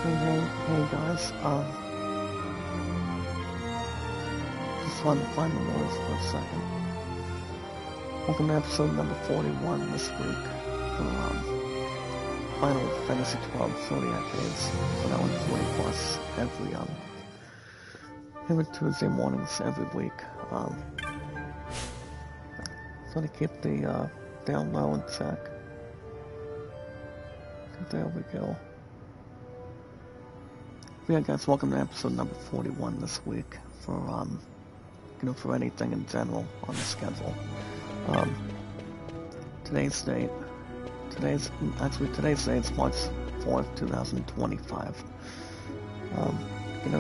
Hey guys, just wanted to find the noise for a second. Welcome to episode number 41 this week for Final Fantasy 12 Zodiac Days. So now in 40 plus every Tuesday mornings every week. So to keep the down low in check. There we go. Yeah, guys, welcome to episode number 41 this week for for anything in general on the schedule. Today's date is March 4th, 2025.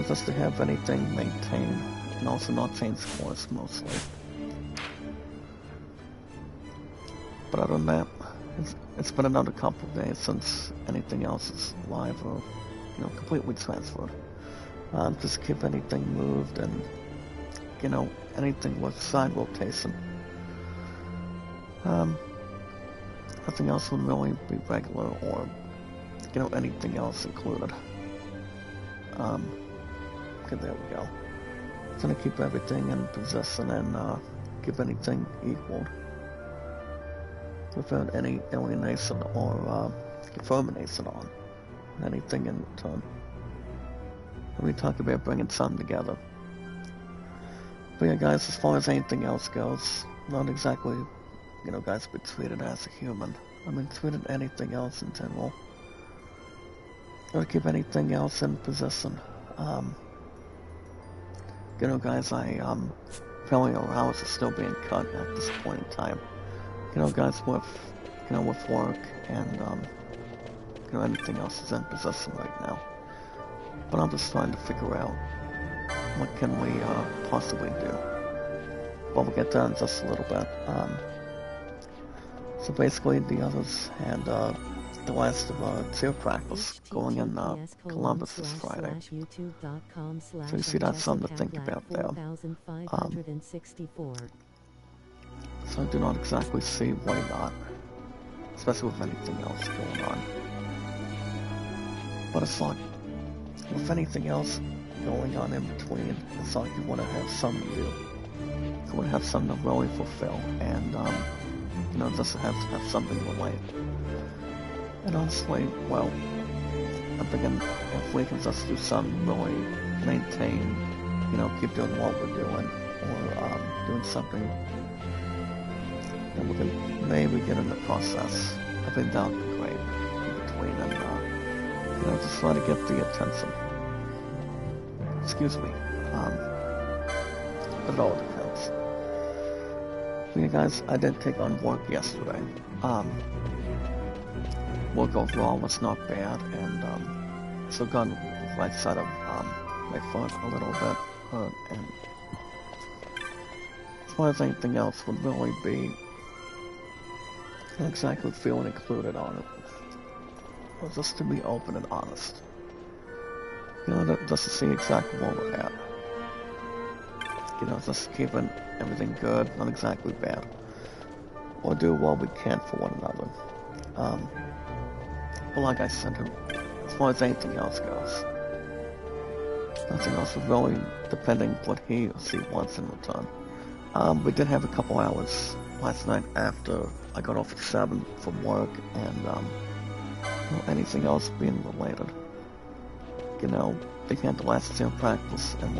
Just to have anything maintained and also not change course mostly. But other than that, it's been another couple of days since anything else is live or completely transferred. Just keep anything moved and, anything with side rotation. Nothing else would really be regular or, anything else included. Okay, there we go. Gonna keep everything in position and, keep anything equal. Without any alienation or, confirmation on anything in return. And we talk about bringing some together. But yeah, guys, as far as anything else goes, not exactly, guys, be treated as a human. I mean, treated anything else in general. Or keep anything else in position. Guys, apparently our hours are still being cut at this point in time. Guys, with work and, anything else is in possession right now. But I'm just trying to figure out what can we possibly do. But we'll get to that in just a little bit. So basically the others had the last of cheer practice going in Columbus this Friday. So you see that's something to think about there. So I do not exactly see why not, especially with anything else going on. But it's like, with anything else going on in between, it's like you want to have something to do. You want to have something to really fulfill, and, just have to have something to relate. And honestly, well, I'm thinking if we can just do something really maintain, keep doing what we're doing, or doing something that we can maybe get in the process. I think that would be great in between, and, just try to get the attention. Excuse me. But it all depends. Yeah, guys, I did take on work yesterday. Work overall was not bad, and, still got the right side of, my foot a little bit hurt, and as far as anything else would really be not exactly feeling included on it. Well, just to be open and honest. Just to see exactly where we're at. Just keeping everything good, not exactly bad. Or do what we can for one another. But like I said, as far as anything else goes, nothing else is really depending what he or she wants in return. We did have a couple hours last night after I got off at 7 from work, and, anything else being related. They had the last year practice, and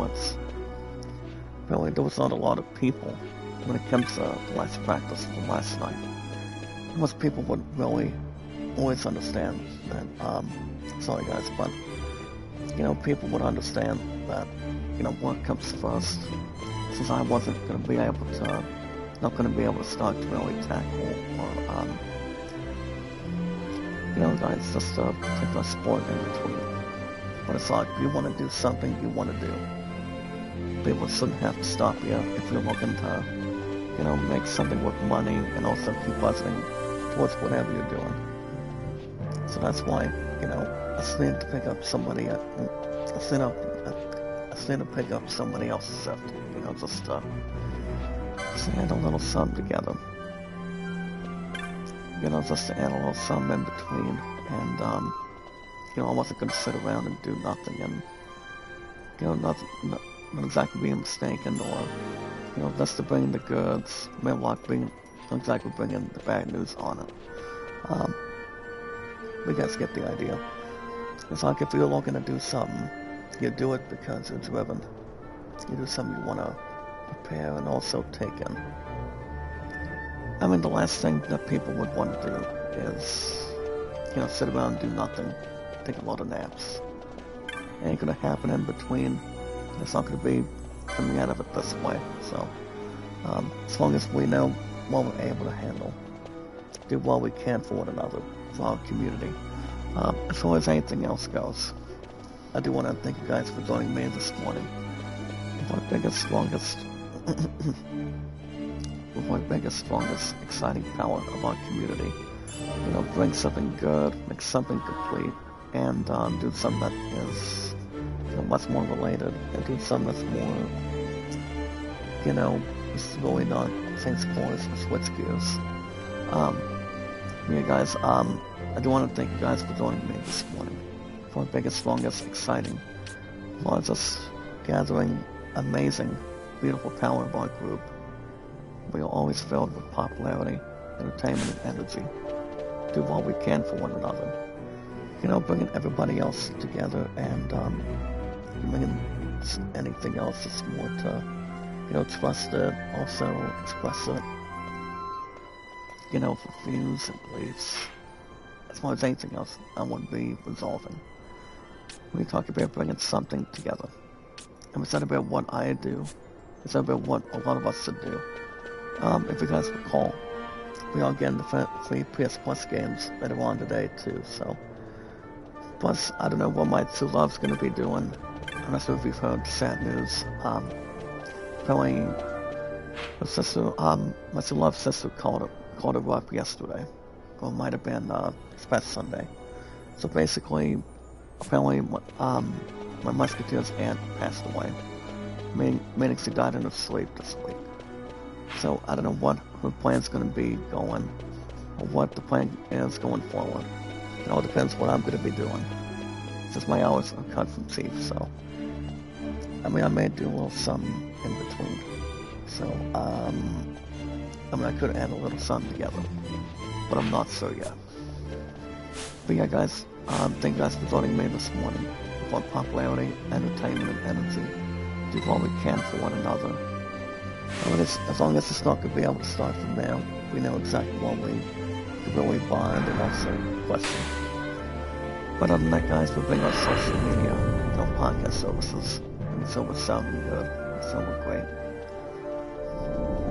really there was not a lot of people when it comes to the last practice from last night. Most people would really always understand that, sorry guys, but, people would understand that, work comes first. Since I wasn't going to be able to, not going to be able to start to really tackle or, guys, just a particular sport in between. But it's like, you want to do something you want to do. People shouldn't have to stop you if you're looking to, make something with money and also keep buzzing towards whatever you're doing. So that's why, I still need to pick up somebody, I still need to pick up somebody else's shift, just add a little something together. Just to add a little something in between, and, I wasn't going to sit around and do nothing and, not exactly being mistaken or, just to bring the goods, not exactly bringing the bad news on it. You guys get the idea. It's like if you're looking to do something, you do it because you're driven. You do something you want to prepare and also take in. I mean, the last thing that people would want to do is, sit around and do nothing, take a lot of naps. It ain't gonna happen in between. It's not gonna be coming out of it this way. So, as long as we know what we're able to handle, do what we can for one another, for our community. As far as anything else goes, I do want to thank you guys for joining me this morning. With our biggest, strongest, exciting power of our community. Bring something good, make something complete, and do something that is, much more related, and do something that's more, it's really not St. Paul's or switch gears. Yeah, guys, I do want to thank you guys for joining me this morning for our biggest, strongest, exciting, largest gathering, amazing, beautiful power of our group. We are always filled with popularity, entertainment, and energy. Do what we can for one another. Bringing everybody else together and bringing anything else that's more to, trust it, also express it, for views and beliefs. As far as anything else, I want to be resolving. We talk about bringing something together. And it's not about what I do, it's about what a lot of us should do. If you guys recall, we are getting the free PS Plus games later on today too, so. Plus, I don't know what my two loves going to be doing. I'm not sure if you've heard sad news. Apparently, my two love's sister called her up yesterday. Or it might have been this past Sunday. So basically, apparently, my musketeer's aunt passed away. Meaning she died in her sleep this week. So I don't know what her plan's going to be going, or what the plan is going forward. It all depends what I'm going to be doing. Since my hours are cut from chief, so I may do a little something in between. So I could add a little something together, but I'm not sure yet. But yeah, guys, thank you guys for joining me this morning for popularity, entertainment, and energy. Do what we can for one another. As long as it's not going to be able to start from there, we know exactly what we can really bond and also question. But other than that, guys, we're bringing our social media, podcast services, and so we're sounding good, so we're great.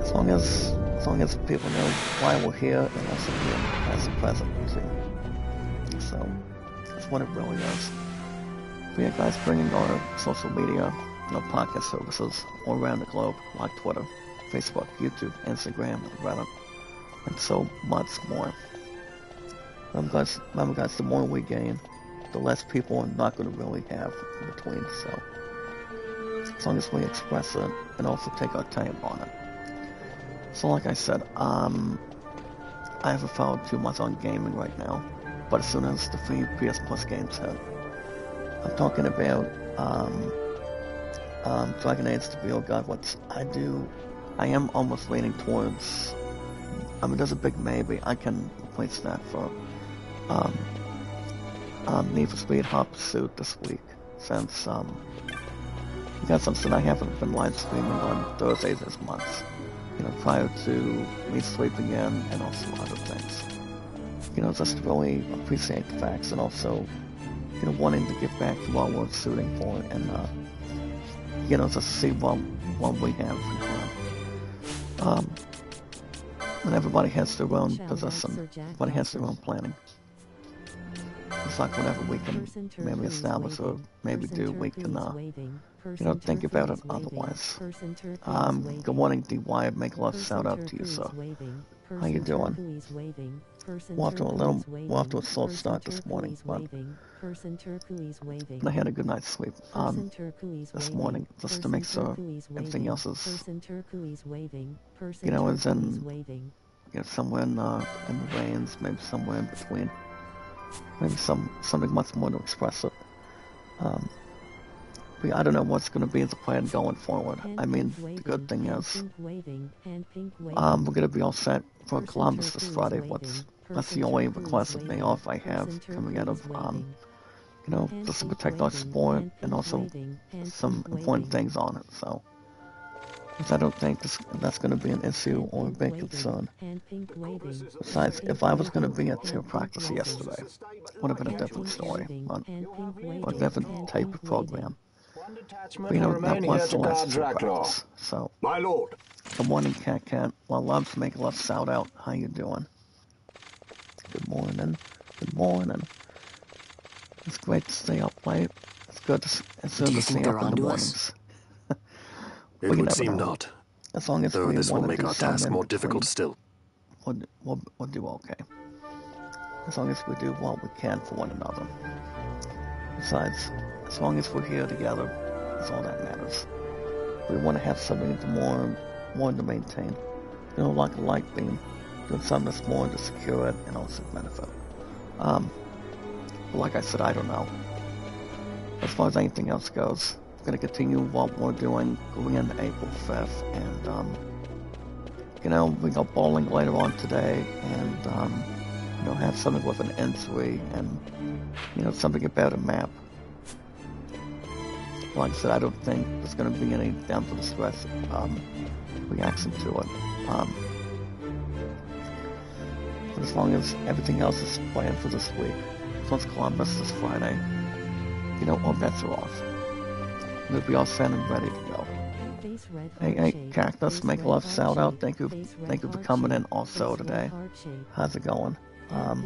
As long as people know why we're here and also here as a present, too. So that's what it really is. But yeah, guys, bringing our social media, podcast services all around the globe, like Twitter, Facebook, YouTube, Instagram, Reddit, and so much more. Remember guys, the more we gain, the less people are not going to really have in between, so as long as we express it and also take our time on it. So like I said, I haven't followed too much on gaming right now, but as soon as the free PS Plus games hit, I'm talking about Dragon Age the Real God. I am almost leaning towards, there's a big maybe, I can replace that for Need for Speed Hot Pursuit this week, since we got something I haven't been live streaming on Thursdays this month, prior to me sleeping in and also other things. Just to really appreciate the facts and also, wanting to get back to what we're shooting for and, just see what we have. And everybody has their own position, everybody has their own planning. It's like whatever we can maybe establish or maybe do, we can, think about it otherwise. Good morning, DY. Make love, shout out to you, sir. How you doing? We're off to a slow start this morning, but I had a good night's sleep this morning, just to make sure everything else is, is in, somewhere in the range, maybe somewhere in between. maybe something much more to express it. Um, but I don't know what's going to be the plan going forward. I mean, the good thing is, we're going to be all set for Columbus this Friday. That's the only requested day off I have coming out of, just to protect our sport and also some important things on it. So, I don't think that's going to be an issue or a big concern. Besides, if I was going to be at cheer practice yesterday, would have been a different story, or a different type of program. But that was the last cheer practice. So, my lord. Good morning, Cat Cat. Well, loves make a love shout out. How you doing? Good morning. Good morning. It's great to stay up late. It's good to stay up in the mornings. It would seem not. As long as though we this will want to make do our something task in more between, difficult still. We'll do okay. As long as we do what we can for one another. Besides, as long as we're here together, that's all that matters. We want to have something more to maintain. Like a light beam, doing something that's more to secure it and also benefit. But like I said, I don't know. As far as anything else goes, we're going to continue what we're doing going into April 5th, and we go bowling later on today, and have something with an entry, and something about a map. Like I said, I don't think there's going to be any down to the stress reaction to it. But as long as everything else is planned for this week, since Columbus this Friday, all bets are off. We'll be all set and ready to go. Hey, Cactus, make a love shout out. Thank you for coming in also today. How's it going? But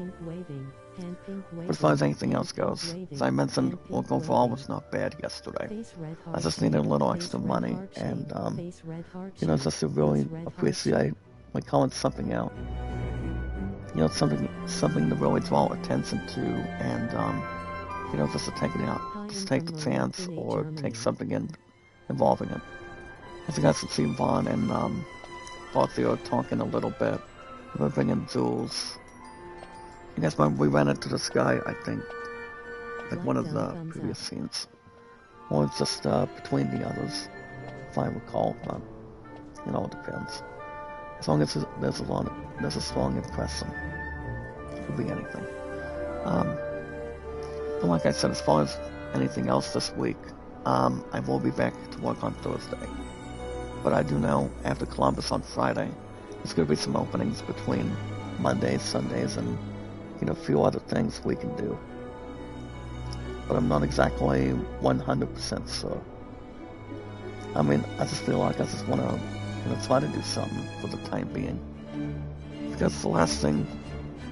as far as anything else goes, as I mentioned, work overall was not bad yesterday. I just needed a little extra money, and just to really appreciate calling something out. Something to really draw attention to, and just to take it out, just take the chance, or take something involving it. As you guys can see, Vaughn and Barthy are talking a little bit. We're bringing Jules. You guys remember we ran into this guy, I think, like one of the previous scenes. Or it's just between the others, if I recall, but it all depends. As long as there's a strong impression. It could be anything. But like I said, as far as anything else this week, I will be back to work on Thursday. But I do know after Columbus on Friday, there's going to be some openings between Mondays, Sundays, and a few other things we can do. But I'm not exactly 100% sure. I mean, I just feel like I just want to try to do something for the time being. Because the last thing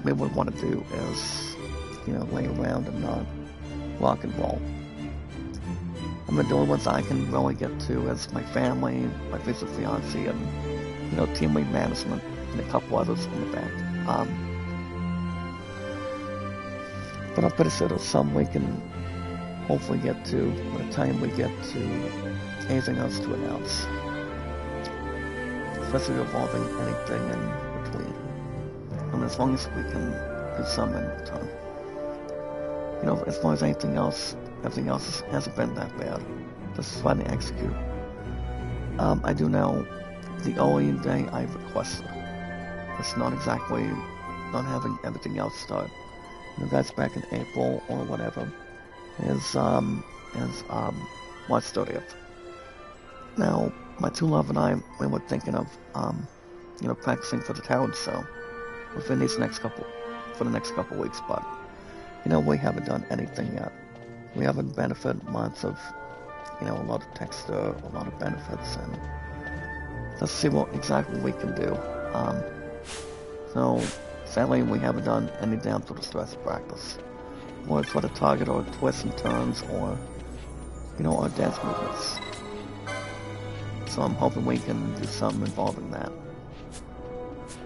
we would want to do is, lay around and not rock and roll. I mean, the only ones I can really get to is my family, my future fiancé, and, team lead management, and a couple others in the back. But I'm pretty sure there's some we can hopefully get to by the time we get to anything else to announce. Especially involving anything in between. I mean, as long as we can do something in return. As far as everything else hasn't been that bad. Just trying to execute. I do know the only day I've requested. It's not exactly not having everything else start. That's back in April or whatever. Is March 30th. Now, my true love and I, we were thinking of, practicing for the talent show within the next couple weeks, but, we haven't done anything yet. We haven't benefited much of, a lot of texture, a lot of benefits, and let's see what exactly we can do. So, sadly, we haven't done any down to the stress practice. Or try to target our twists and turns, or, our dance movements. So I'm hoping we can do something involving that.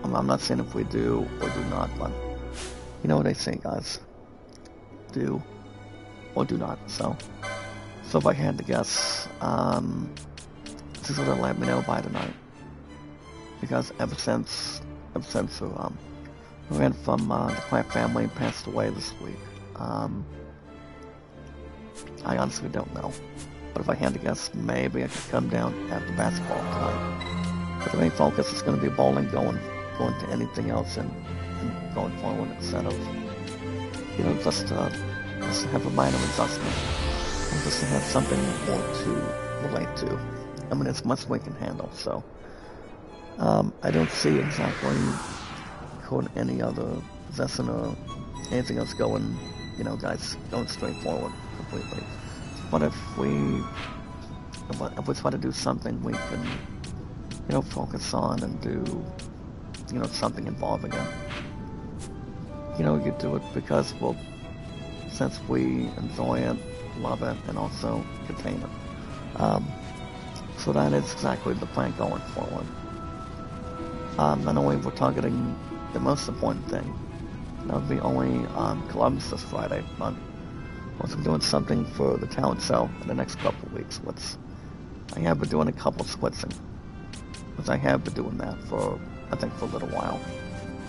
I'm not saying if we do or do not, but you know what they say, guys. Do or do not. So if I had to guess, this is what they'll let me know by tonight. Because ever since A friend from the Clark family passed away this week. I honestly don't know. But if I had to guess, maybe I could come down after basketball tonight. But the main focus is going to be bowling, going to anything else and going forward instead of, just to have a minor adjustment. And just to have something more to relate to. I mean, it's much we can handle, so. I don't see exactly any other possession or anything else going, guys, going straight forward completely. But if we try to do something we can, focus on and do, something involving it. You do it because, well, since we enjoy it, love it, and also contain it. So that is exactly the plan going forward. Not only we're targeting the most important thing, that would be only Columbus this Friday, but once I'm doing something for the talent show in the next couple of weeks, I have been doing a couple of splitsing. Which I have been doing that for, I think, for a little while.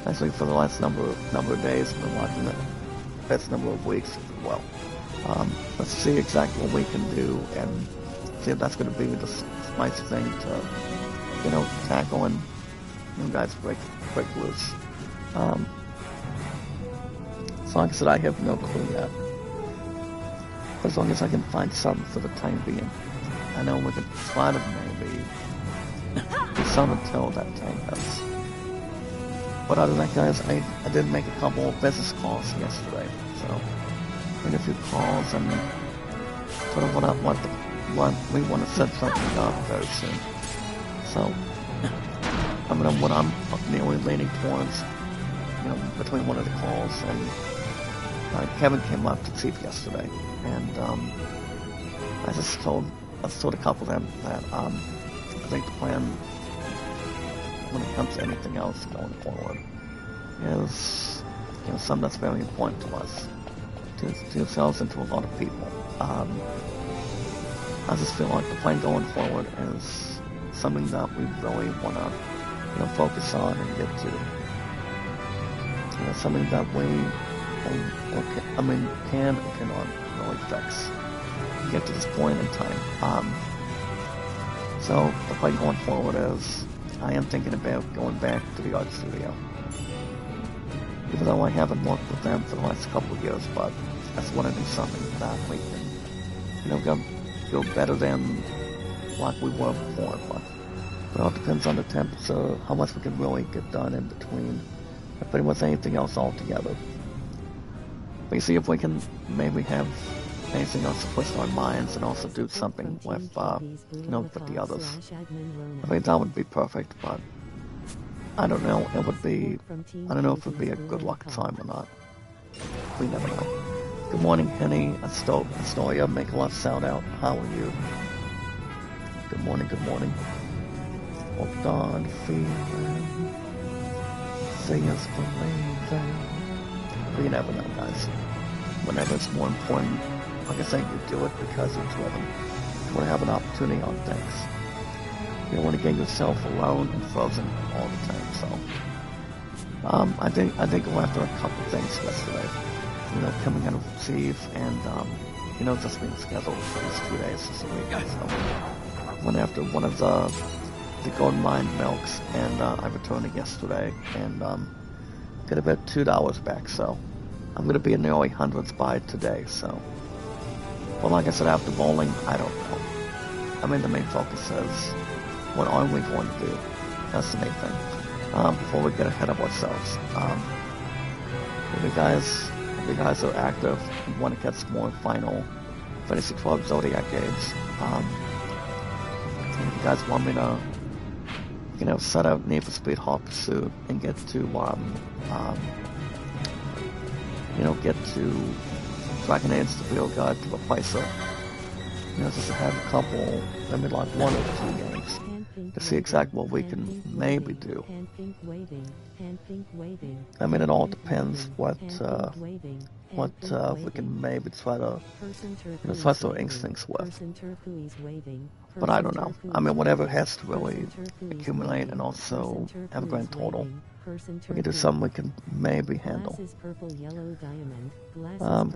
Actually, for the last number of days, I've been watching it. Past number of weeks as well. Let's see exactly what we can do and see if that's going to be the nice thing to, tackle and guys break loose. So like I said, I have no clue yet. But as long as I can find something for the time being, I know we can try to maybe do some until that time comes. But other than that, guys, I did make a couple of business calls yesterday, so made a few calls and sort of what we want to set something up very soon. So, I mean, what I'm nearly leaning towards, between one of the calls and Kevin came up to Chief yesterday, and I just told a couple of them that I think the plan when it comes to anything else going forward is something that's very important to us, to yourselves and to a lot of people. I just feel like the plan going forward is something that we really want to focus on and get to. Something that we can or cannot really fix. Get to this point in time. So the plan going forward is I am thinking about going back to the art studio. Even though I haven't worked with them for the last couple of years, but I just want to do something that we can, go better than like we were before. But it all depends on the temperature, how much we can really get done in between, and pretty much anything else altogether. But you see if we can maybe have anything else to push our minds and also do something with, with the others. I mean, that would be perfect, but I don't know. I don't know if it would be a good luck time or not. We never know. Good morning, Henny, Astoria, make a left sound out. How are you? Good morning, good morning. Walked on feeling, say yes, believing. But you never know, guys. Whenever it's more important, like I say, you do it because you're driven. You want to have an opportunity on things. You don't want to get yourself alone and frozen all the time. So, I think we'll after a couple of things yesterday. Coming out of Steve and, just being scheduled for these 2 days this week. So, went after one of the gold mine milks, and I returned it yesterday, and got about $2 back. So, I'm going to be in the early hundreds by today. So, well, like I said, after bowling, I don't know. I mean, the main focus is what are we going to do? That's the main thing. Before we get ahead of ourselves. If you guys are active and want to get some more final Fantasy 12 Zodiac games, if you guys want me to, set out Need for Speed Hot Pursuit and get to, get to Dragon Age the Field Guide to replace it. Just to have a couple, maybe like 1 or 2 games. to see exactly what we can maybe do. I mean, it all depends what we can maybe try to, trust our instincts with. But I don't know. I mean, whatever has to really accumulate and also have a grand total. We can do something we can maybe handle.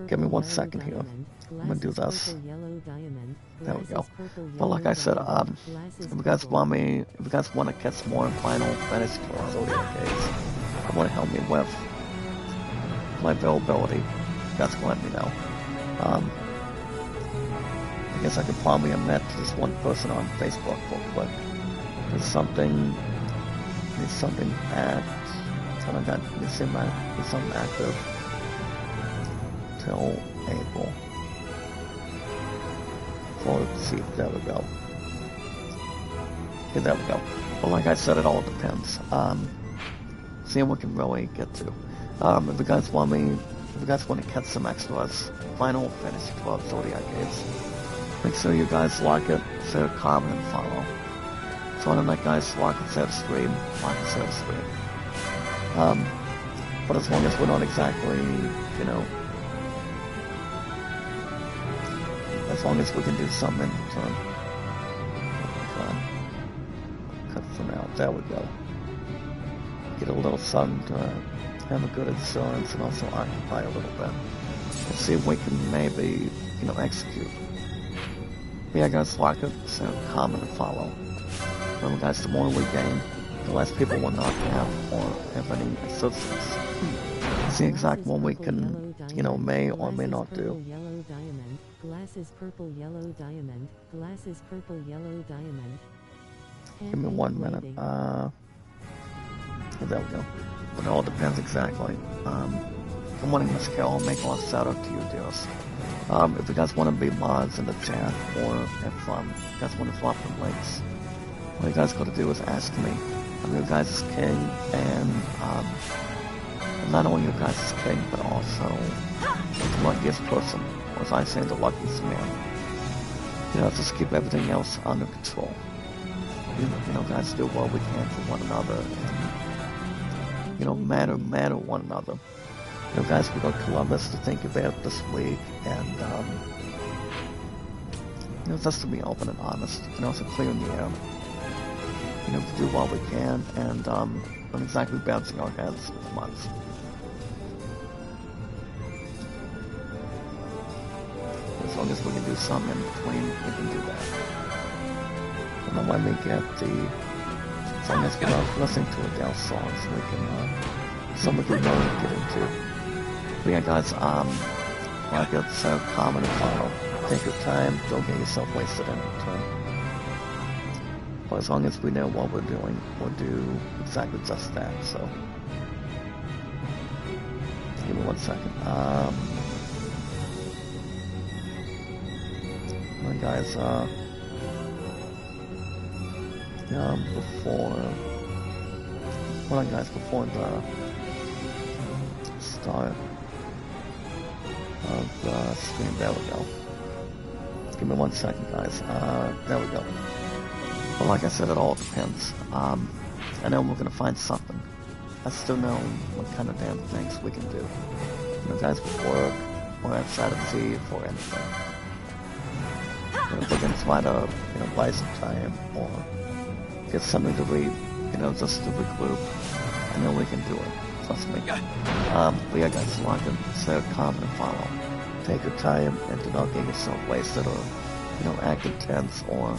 Give me 1 second here. I'm gonna do this. There we go. But like I said, if you guys want to catch more Final Fantasy or Zodiac games, I want to help me with my availability. That's gonna let me know. I guess I could probably admit to just one person on Facebook real quick. There's something active till April. Let's see, there we go. Okay, there we go. But like I said, it all depends. See what we can really get to. If you guys want to catch some extras, Final Fantasy 12 Zodiac games, make sure you guys like it, share, comment, and follow. So on the night, guys, like and share the stream, but as long as we're not exactly, as long as we can do something in return. Cut for now. There we go. Get a little sun to have a good insurance and also occupy a little bit. Let's see if we can maybe, execute. But yeah, guys, like it, so comment and follow. Remember, guys, the more we gain, the less people will not have any assistance. See exactly what we can, may or may not do. Glass is purple, yellow diamond. Glass is purple, yellow diamond. Give me 1 minute. There we go. But it all depends exactly. Good morning, Miss Carol. Make a lot of shout out to you, dearest. If you guys want to be mods in the chat, or if you guys want to drop the links, what you guys got to do is ask me. I'm your guys' king, and not only your guys' king, but also the luckiest person. Or as I say, the luckiest man. Just keep everything else under control. Guys, do what we can for one another, and matter one another. Guys, we got Columbus to think about this week, and just to be open and honest, also clear in the air. To do what we can, and not exactly bouncing our heads with months. As long as we can do something in between, we can do that. And then when we get as long as we're not listening to Adele songs, we can, something we can really get into. But yeah, guys, like it, so comment and follow. Take your time, don't get yourself wasted in return. But as long as we know what we're doing, we'll do exactly just that, so. Give me 1 second. Alright guys, before the start of the stream, there we go. Give me 1 second, guys. There we go. But like I said, it all depends. I know we're gonna find something. I still know what kind of damn things we can do. Guys, with work, or outside of sea, or anything. If we're gonna try to, buy some time, or get something to read, just to regroup, I know we can do it. Trust me. But yeah, guys, like and share, comment, and follow. Take your time and do not get yourself wasted, or, act intense, or,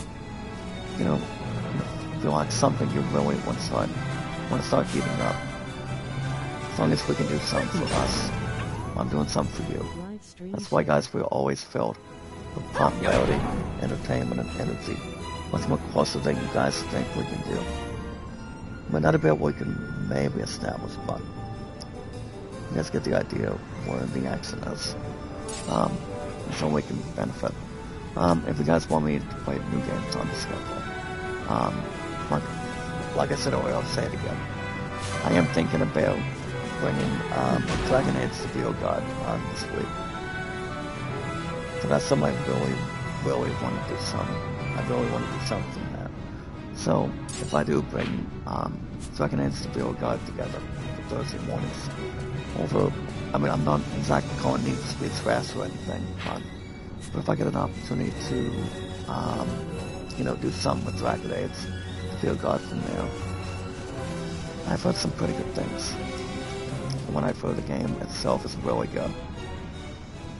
feel like something you really want to start heating up. As long as we can do something for us, I'm doing something for you. That's why, guys, we're always filled with popularity, entertainment, and energy. Much more closer than you guys think we can do. But not about what we can maybe establish, but you guys get the idea of where the action is. So we can benefit. If you guys want me to play new games on the schedule, like I said earlier, I'll say it again. I am thinking about bringing Dragon Age the Video God on this week. So that's something I really want to do something. I really want to do something from that. So if I do bring Dragon Age the Bureau Guard together for Thursday mornings, over, I mean, I'm not exactly calling Need for Speed fast or anything, but if I get an opportunity to, you know, do something with Dragon Age the Bureau Guard from there, I've heard some pretty good things. When I've heard the game itself is really good.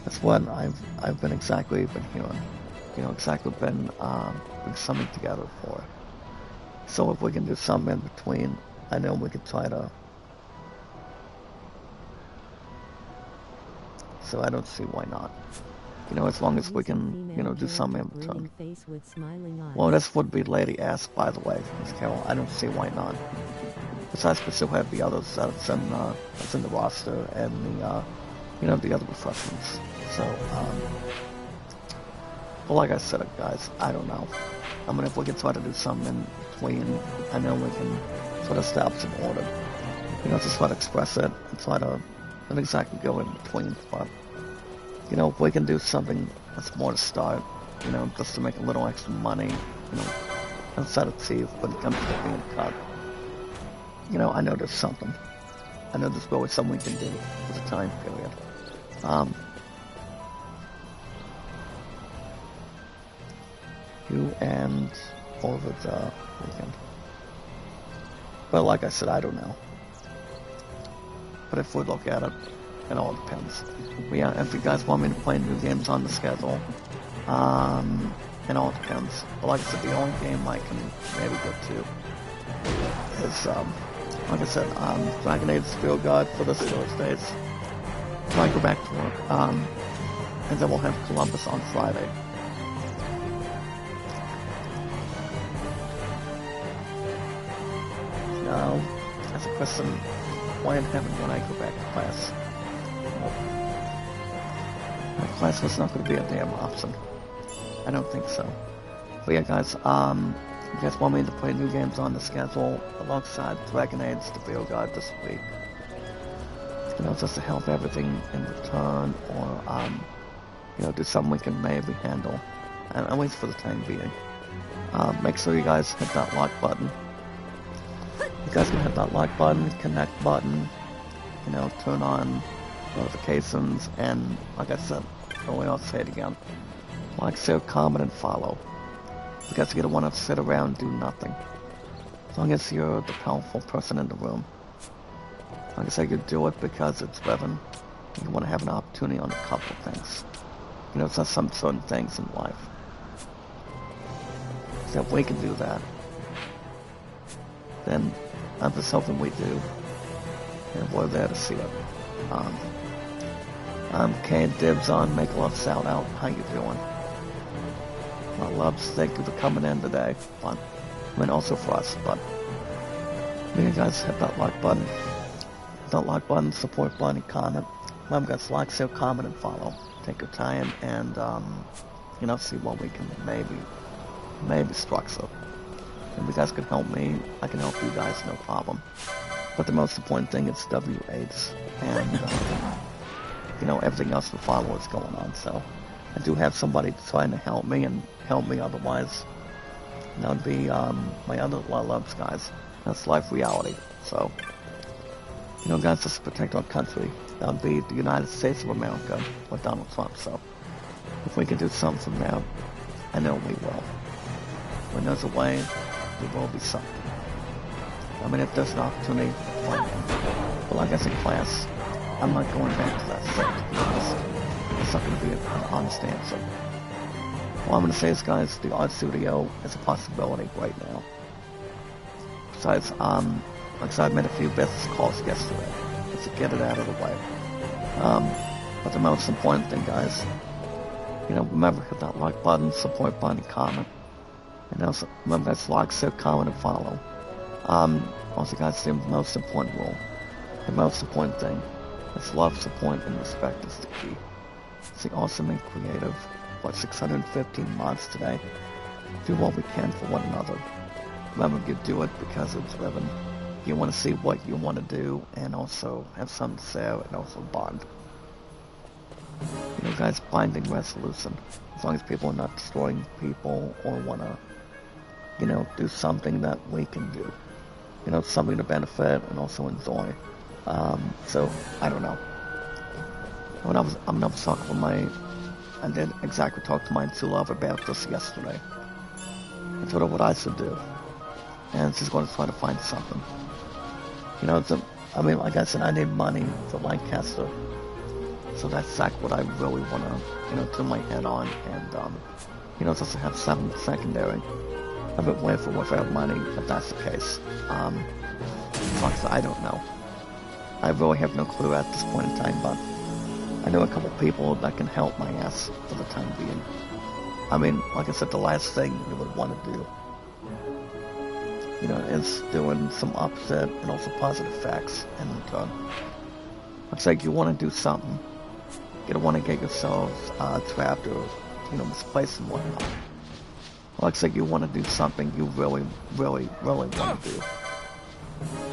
That's what I've been hearing. You know, exactly been summing together for. So if we can do something in between, I know we could try to. So I don't see why not. You know, as long as we can, you know, do something in between. Well, this would be Lady S, by the way, Miss Carol. I don't see why not. Besides, we still have the others that's in the roster and the, you know, the other refreshments. So, well, like I said, guys, I don't know. I mean, if we can try to do something in between, I know we can sort of establish an order. You know, just try to express it and try to not exactly go in between, but, you know, if we can do something that's more to start, you know, just to make a little extra money, you know, outside of Steve when it comes to being cut. You know, I know there's something. I know there's always something we can do with the time period. You and over the weekend. But like I said, I don't know. But if we look at it, it all depends. But yeah, if you guys want me to play new games on the schedule, it all depends. But like I said, the only game I can maybe get to is, like I said, Dragon Age Field Guide for this Thursdays. So I go back to work, and then we'll have Columbus on Friday. Now, as a question, why in heaven would I go back to class? My class was not going to be a damn option. I don't think so. But yeah, guys, you guys want me to play new games on the schedule alongside Dragon Age the Video Guide this week? You know, just to help everything in return, or you know, do something we can maybe handle, and at least for the time being. Make sure you guys hit that like button. You guys can hit that like button, connect button, you know, turn on notifications, and like I said, I'll say it again. Like, share, comment, and follow. You guys are gonna want to sit around and do nothing. As long as you're the powerful person in the room. Like I said, you do it because it's driven. You want to have an opportunity on a couple of things. You know, it's not some certain things in life. So if we can do that, then I'm just hoping we do. And we're there to see it. I'm Kane Dibs on Make Love Shout Out. How you doing? My loves, thank you for coming in today. Fun. I mean, also for us, but you guys hit that like button. Hit that like button, support button, comment. Remember, guys, like, share, comment, and follow. Take your time and, you know, see what we can maybe structure. If you guys can help me, I can help you guys, no problem. But the most important thing is WH, and, you know, everything else to follow what's going on, so. I do have somebody trying to help me, otherwise that would be my other loves, guys. That's life reality. So, you know, guys, just protect our country. That would be the United States of America with Donald Trump. So, if we can do something from there, I know we will. When there's a way, there will be something. I mean, if there's an opportunity, fine. But like I said, class, I'm not going back to that set, to be honest. It's not going to be an honest answer. All I'm going to say is, guys, the art studio is a possibility right now. Besides, like I said, I made a few business calls yesterday, just to get it out of the way. But the most important thing, guys, you know, remember, hit that like button, support button, comment. And also, remember, that's like, share, comment, and follow. Also, guys, the most important rule, the most important thing, is love, support, and respect is the key. It's awesome and creative. What, 615 mods today? Do what we can for one another. Remember, you do it because it's driven. You want to see what you want to do, and also have something to say, and also bond. You know, guys, binding resolution. As long as people are not destroying people or want to, do something that we can do. Something to benefit and also enjoy. So, I don't know. I'm not talking with I did exactly talk to my true love about this yesterday. I told her what I should do. And she's going to try to find something. Like I said, I need money for Lancaster. So that's exactly what I really want to, turn my head on and, just to have something secondary. I've been waiting for without money, if that's the case. So I don't know. I really have no clue at this point in time, but I know a couple people that can help my ass for the time being. Like I said, the last thing you would want to do, is doing some opposite and also positive facts in return. It's like you want to do something. You don't want to get yourselves trapped or, misplaced and whatnot. Like I said, you want to do something you really, really, really want to do.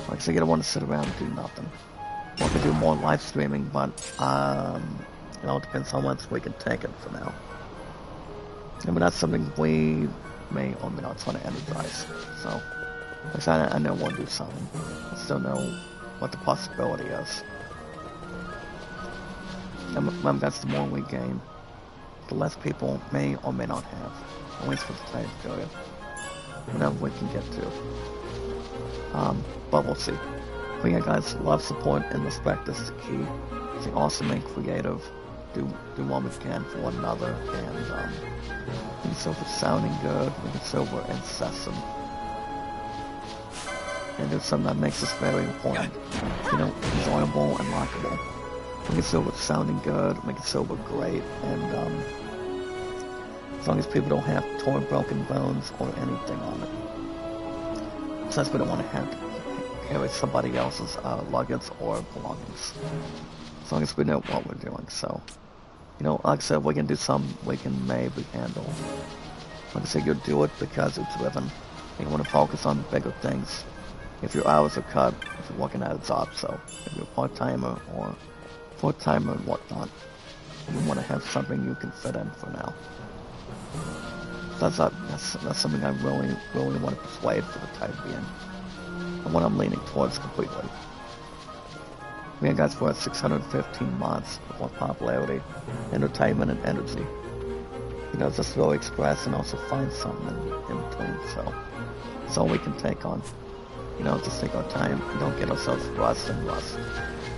Like I said, you don't want to sit around and do nothing. Want to do more live streaming, but it depends how much we can take it for now. That's something we may or may not try to energize. So, like I said, I know we'll do something. I still know what the possibility is. And that's the more we gain, the less people may or may not have, at least for the time period. Whatever we can get to. But we'll see. But yeah, guys, love, support, and respect is the key. Stay awesome and creative. Do what we can for one another, and we can silver sounding good, we can silver incessant. And do something that makes us very important. Enjoyable and likable. We can silver sounding good, make it silver great, and as long as people don't have torn, broken bones or anything on it. Besides, we don't want to have to carry somebody else's luggage or belongings. As long as we know what we're doing. So, like I said, we can do some we can maybe handle. Like I said, you'll do it because it's driven. You want to focus on bigger things. If your hours are cut, if you're working at a job, so if you're a part-timer or full-timer and whatnot, you want to have something you can fit in for now. That's something I really, really want to persuade for the time being. And what I'm leaning towards completely. Guys, we're at 615 months of more popularity, entertainment, and energy. Just really express and also find something in between. So that's all we can take on. Just take our time and don't get ourselves rust.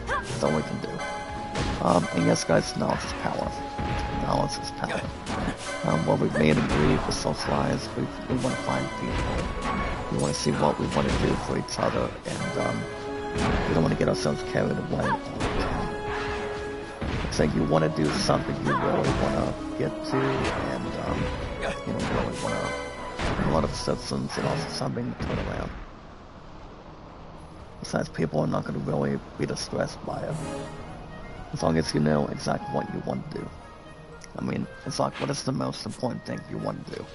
That's all we can do. And yes, guys, knowledge is power. Knowledge is power. What we've made and agreed with socialize, we want to find people. We want to see what we want to do for each other, and we don't want to get ourselves carried away all the time. It's like you want to do something you really want to get to, and really want to a lot of citizens and also something to turn around. Besides, people are not going to really be distressed by it. As long as you know exactly what you want to do. It's like, what is the most important thing you want to do?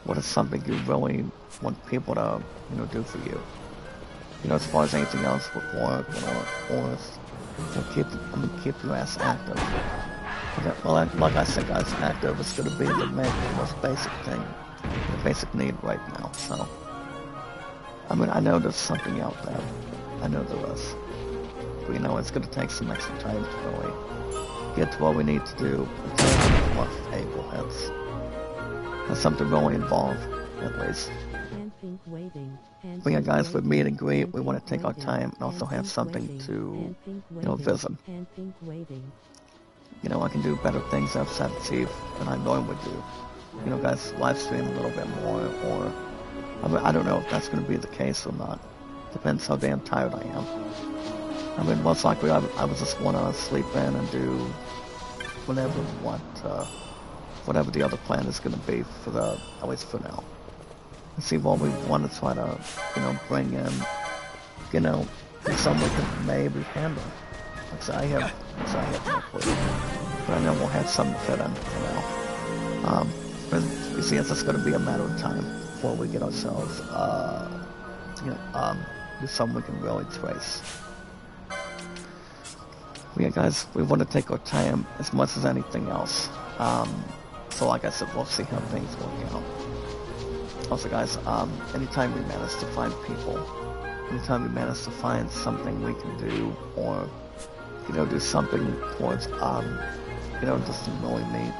What is something you really want people to, do for you? As far as anything else with work or keep your ass active. Okay, well, like I said, guys, active is going to be the most basic thing, the basic need right now. So, I know there's something out there. I know there is. But it's going to take some extra time to really get to what we need to do until what April hits. That's something really involved, at least. But yeah, guys, with meet and greet, we want to take our time and also have something to, visit. I can do better things outside the Chief than I normally do. Guys, live stream a little bit more, or I don't know if that's going to be the case or not. Depends how damn tired I am. Most likely I would just want to sleep in and do whatever the other plan is going to be at least for now. And see what we want to try to, bring in, someone can maybe handle. I have no clue. But I know we'll have something to fit in for now. But you see, it's just going to be a matter of time before we get ourselves, do something we can really trace. Yeah, guys, we want to take our time as much as anything else. So like I said, we'll see how things work out. Also, guys, anytime we manage to find people, anytime we manage to find something we can do, or, do something towards, just to really meet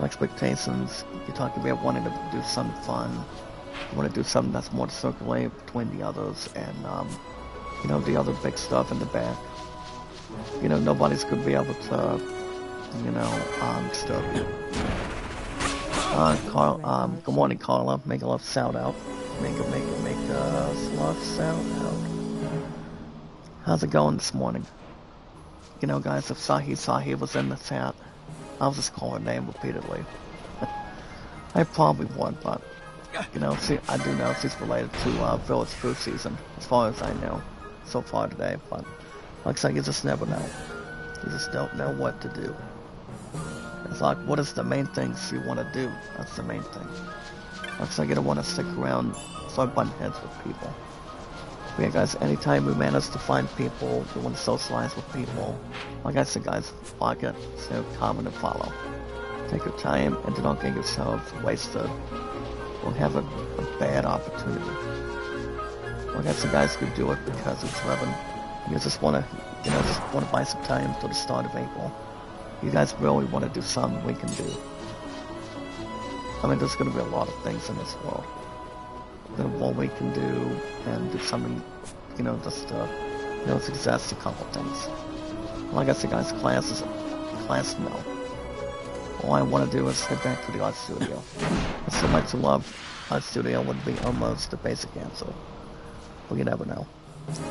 expectations. You're talking about wanting to do something fun. You want to do something that's more to circulate between the others and, the other big stuff in the back. Nobody's gonna be able to, disturb you. Good morning, Carla. Make a love shout out. Make a love shout out. How's it going this morning? Guys, if Sahi was in the chat, I'll just call her name repeatedly. I probably would, but, I do know she's related to Village Food Season, as far as I know, so far today, but, like I said, you just never know. You just don't know what to do. It's like, what is the main things you want to do? That's the main thing. Like I said, you don't want to stick around, start butting heads with people. But yeah, guys, anytime we manage to find people, we want to socialize with people. Like I said, guys, like it, so comment and follow. Take your time and do not get yourself wasted or have a bad opportunity. Like I said, guys, we do it because it's 11. You just want to, buy some time till the start of April. You guys really want to do something we can do. I mean, there's going to be a lot of things in this world. What we can do and do something, just to, suggest a couple things. Like I said, guys, class no. All I want to do is head back to the art studio. It's so much to love. Art studio would be almost the basic answer. But you never know.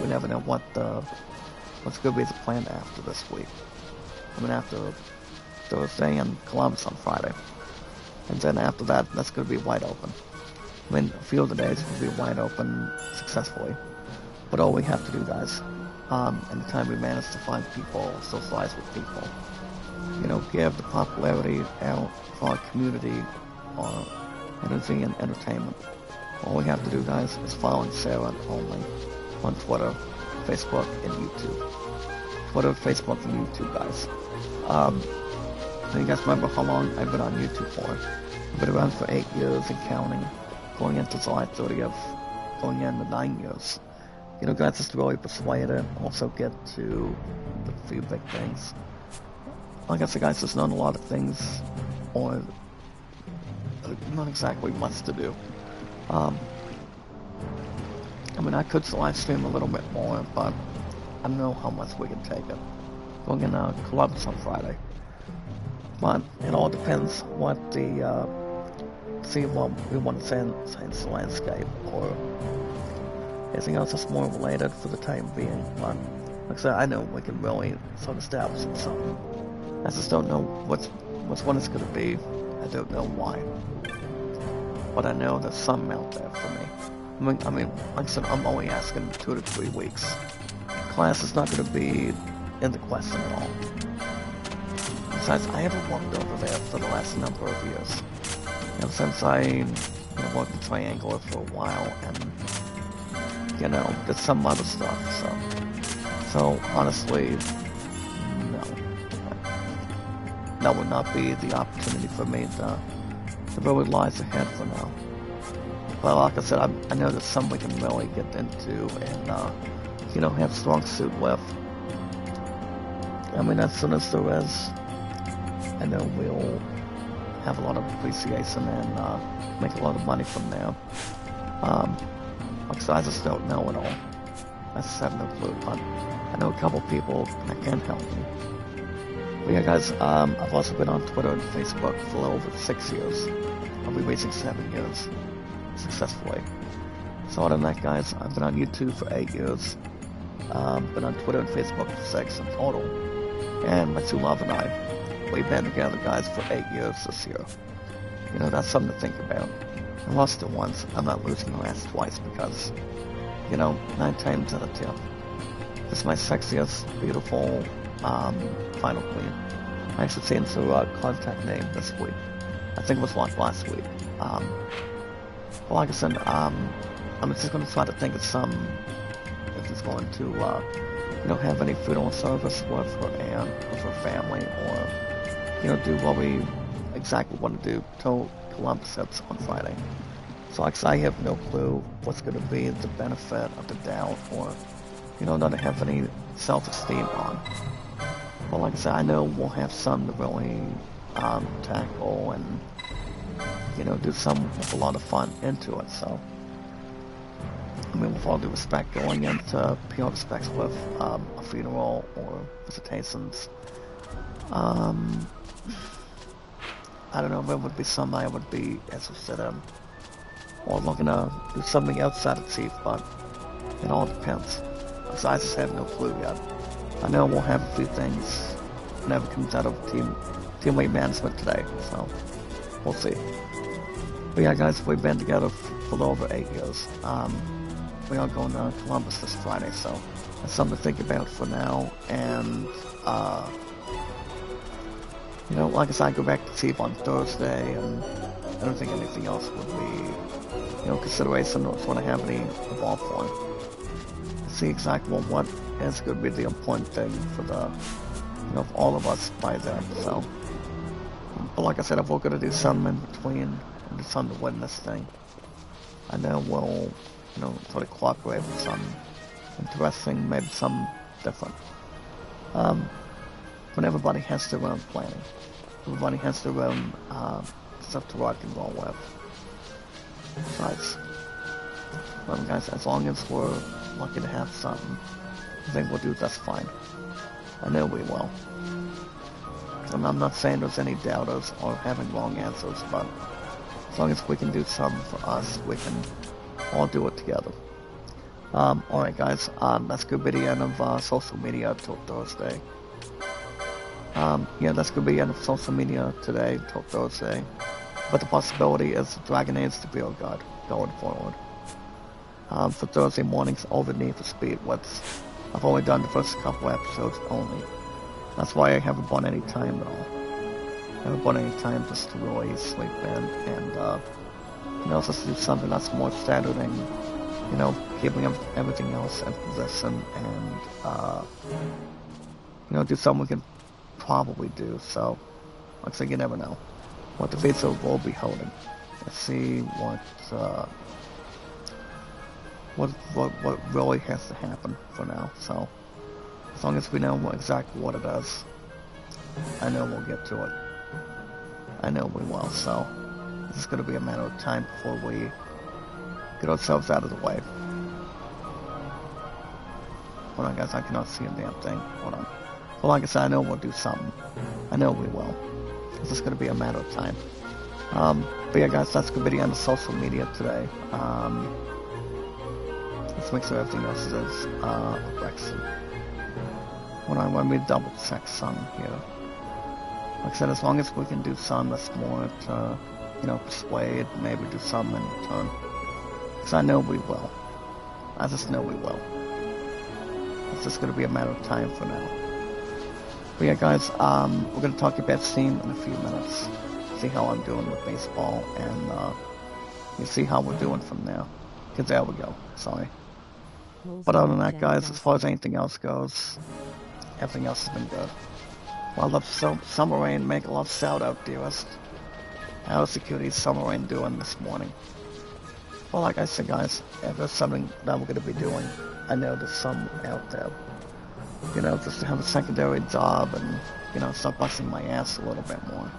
We never know what's going to be the plan after this week. I mean, after Thursday and Columbus on Friday. And then after that, that's going to be wide open. I mean, a few of the days will be wide open successfully. But all we have to do, guys, anytime we manage to find people, socialize with people, give the popularity out for our community, or anything in entertainment. All we have to do, guys, is follow Sarah only on Twitter, Facebook, and YouTube. Twitter, Facebook, and YouTube, guys. You guys remember how long I've been on YouTube for? I've been around for 8 years and counting. Going into July 30th, going into 9 years. Guys, just really persuaded, also get to the few big things. Like I said, guys, there's not a lot of things, or not exactly much to do. I mean, I could live stream a little bit more, but I don't know how much we can take it. Going in Columbus on Friday. But it all depends what see what we want to change the landscape, or anything else that's more related for the time being. But like I said, I know we can really sort of establish something. I just don't know which one it's going to be. I don't know why. But I know there's something out there for me. I mean, like I said, I'm only asking 2 to 3 weeks. Class is not going to be in the question at all. Besides, I haven't worked over there for the last number of years. Since I worked in Triangular for a while, and did some other stuff. So honestly, no, that would not be the opportunity for me. The road lies ahead for now. But like I said, I know there's some we can really get into and have strong suit with. I mean, as soon as there is, I know we'll have a lot of appreciation and make a lot of money from there. Like I said, I just don't know at all. I just have no clue, but I know a couple people that can help me. But yeah, guys, I've also been on Twitter and Facebook for over 6 years. I'll be reaching 7 years successfully. So other than that, guys, I've been on YouTube for 8 years. Been on Twitter and Facebook for 6 in total. And my 2 love and I, we've been together, guys, for 8 years this year. That's something to think about. I lost it once. I'm not losing the last twice because, 9 times out of 10. This is my sexiest, beautiful, final queen. I actually changed her contact name this week. I think it was last week. Well, like I said, I'm just going to try to think of some, if it's going to, have any funeral service with her aunt, with her family, or, do what we exactly want to do till Columbus hits on Friday. So like I said, I have no clue what's going to be the benefit of the doubt, or, not to have any self-esteem on. But like I said, I know we'll have some to really tackle and, do some with a lot of fun into it. So, I mean, with all due respect, going into PR respects with a funeral or visitations, I don't know if it would be something I would be interested in, or looking to do something outside of Chief, but it all depends. So I just have no clue yet. I know we'll have a few things whenever it comes out of teammate management today, so we'll see. But yeah, guys, we've been together for a little over 8 years. We are going to Columbus this Friday, so that's something to think about for now. And like I said, I go back to Chief on Thursday, and I don't think anything else would be, consideration or sort of have any involved for it. See exactly what is going to be the important thing for the, all of us by then. So, but like I said, if we're going to do something in between and do something to win this thing, I know we'll, try to cooperate with some interesting, maybe some different. But everybody has their own planning. Everybody has their own stuff to rock and roll with. Besides, well, guys, as long as we're lucky to have something, I think we'll do just fine. I know we will. And I'm not saying there's any doubters or having wrong answers, but as long as we can do something for us, we can all do it together. Alright guys, that's going to be the end of social media till Thursday. Yeah, that's going to be the end of social media today till Thursday. But the possibility is Dragon Age to be our god going forward. For Thursday mornings, over Need for Speed, I've only done the first couple episodes only. That's why I haven't bought any time at all. I haven't bought any time just to really sleep in and, just do something that's more standard and, keeping everything else in position and, do something we can probably do. So, like I said, you never know what the video will be holding. Let's see what really has to happen for now. So, as long as we know exactly what it is, I know we'll get to it. I know we will. So, it's just going to be a matter of time before we get ourselves out of the way. Hold on, guys, I cannot see a damn thing. Hold on. Well, like I said, I know we'll do something. I know we will. It's just going to be a matter of time. But yeah, guys, that's going to be the end of social media today. Let's make sure everything else is correct. Hold on, let me double check some here. Like I said, as long as we can do some that's more to, persuade, maybe do something in return. Because I know we will. I just know we will. It's just going to be a matter of time for now. But yeah, guys, we're going to talk about Steam in a few minutes. See how I'm doing with baseball, and you see how we're doing from there. Because there we go. Sorry. But other than that, guys, as far as anything else goes, everything else has been good. Well, I love Summer Rain. Make a love shout out, dearest. How is Security Summer Rain doing this morning? Well, like I said, guys, if there's something that we're going to be doing, I know there's some out there. Just to have a secondary job and, start busting my ass a little bit more.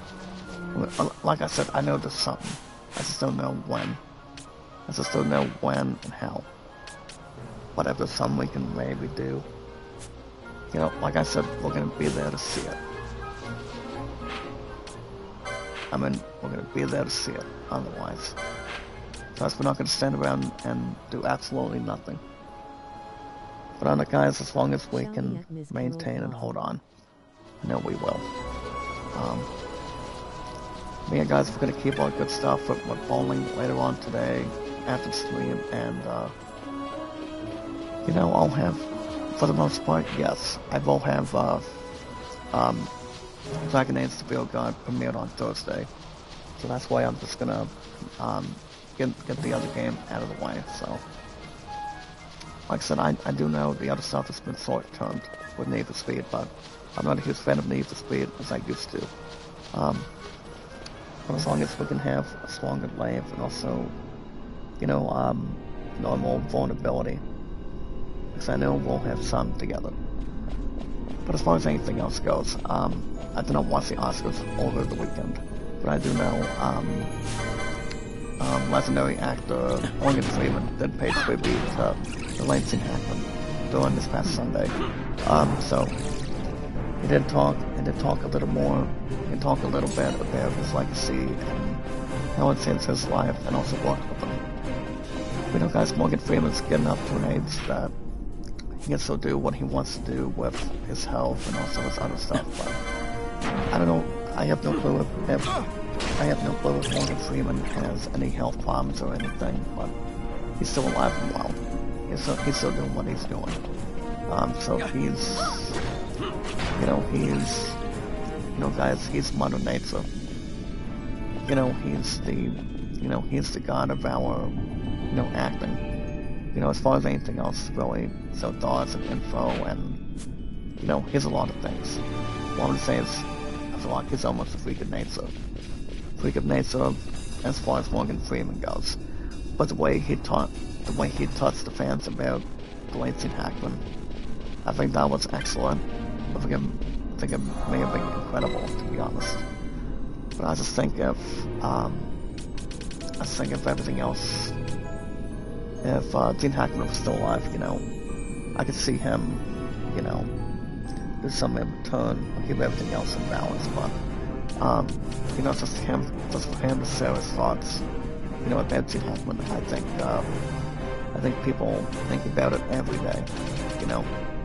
Like I said, I know there's something. I just don't know when. I just don't know when and how. But if there's something we can maybe do, like I said, we're going to be there to see it. I mean, we're going to be there to see it, otherwise. Plus, we're not going to stand around and do absolutely nothing. But on it, guys, as long as we can maintain and hold on, I know we will. But yeah, guys, we're going to keep all good stuff with bowling later on today, after the stream, and, I'll have, for the most part, yes, I will have, Dragon Age to Build God premiered on Thursday. So that's why I'm just gonna, get the other game out of the way, so. Like I said, I do know the other stuff has been short-termed with Need for Speed, but I'm not a huge fan of Need for Speed as I used to. But as long as we can have a stronger life and also, normal vulnerability. Because I know we'll have some together. But as far as anything else goes, I did not watch the Oscars over the weekend. But I do know, legendary actor Morgan Freeman did pay tribute to the Lansing Hackman during this past Sunday. So he did talk a little more, and talk a little bit about his legacy and how it changed his life, and also worked with him. Guys, Morgan Freeman's getting up to an age that he gets to do what he wants to do with his health and also his other stuff. But I don't know. I have no clue if Morgan Freeman has any health problems or anything, but he's still alive and well. He's still doing what he's doing. So guys, he's Mother Nature. He's the god of our, acting. As far as anything else, really. So thoughts and info and, he's a lot of things. What I'm going to say is, I feel like he's almost a freak of nature. Freak of nature as far as Morgan Freeman goes. But the way he touched the fans about the Lansing Hackman, I think that was excellent. I think it may have been incredible, to be honest. But I just think if everything else, if Gene Hackman was still alive, I could see him, do something in return, or keep everything else in balance. But just for him to share his thoughts, about Gene Hackman, I think people think about it every day.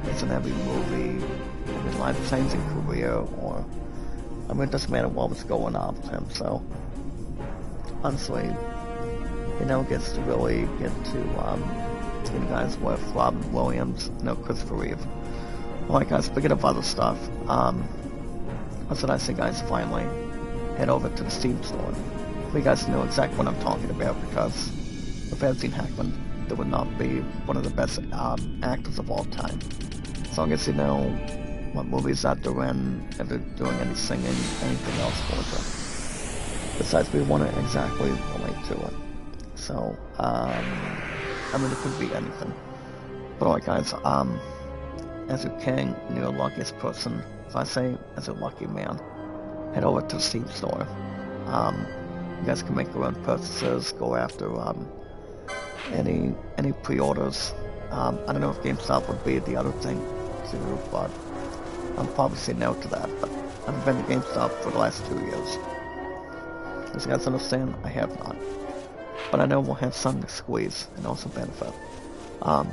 It's in every movie, every life-changing career, or it doesn't matter what was going on with him. So honestly, gets to really get to guys with Robin Williams, Christopher Reeve. Alright guys, speaking of other stuff, what should I say, guys? Finally head over to the Steam store. You guys know exactly what I'm talking about, because without Gene Hackman, there would not be one of the best actors of all time. So I guess what movies that they're in, if they're doing any singing, anything else for them. Besides, we want to exactly relate to it. So, it could be anything. But alright guys, as a king, you're the luckiest person. If I say, as a lucky man, head over to the Steam store. You guys can make your own purchases, go after any pre-orders. I don't know if GameStop would be the other thing to do, but I'll probably say no to that. But I've been to GameStop for the last 2 years. As you guys understand, I have not. But I know we'll have some to squeeze and also benefit. But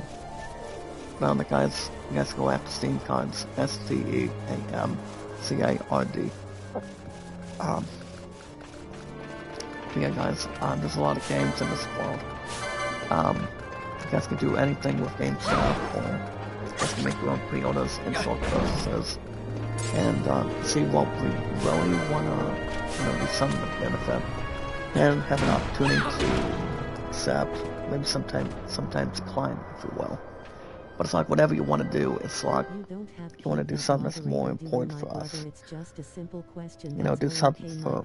guys, you guys go after Steam cards, SteamCard. Yeah guys, there's a lot of games in this world. You guys can do anything with GameStop, or you guys can make your own pre-orders and short purchases, and see what we really want to, do something to benefit, and have an opportunity to accept, maybe sometimes decline, if you will. But it's like whatever you want to do, it's like you want to do something that's more important for us. Do something for.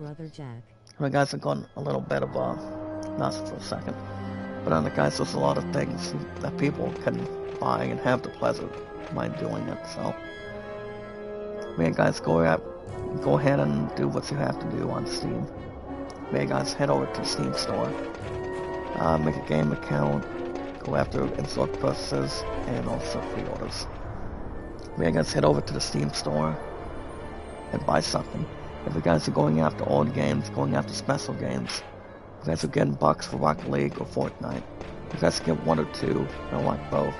Guys, I've gone a little bit of not for a second, but guys, there's a lot of things that people can buy and have the pleasure by doing it. So, guys, go ahead and do what you have to do on Steam. Guys, head over to the Steam store, make a game account, go after in-store purchases and also pre-orders. Guys, head over to the Steam store and buy something. If you guys are going after old games, going after special games, if you guys are getting bucks for Rocket League or Fortnite, you guys get one or two, like both.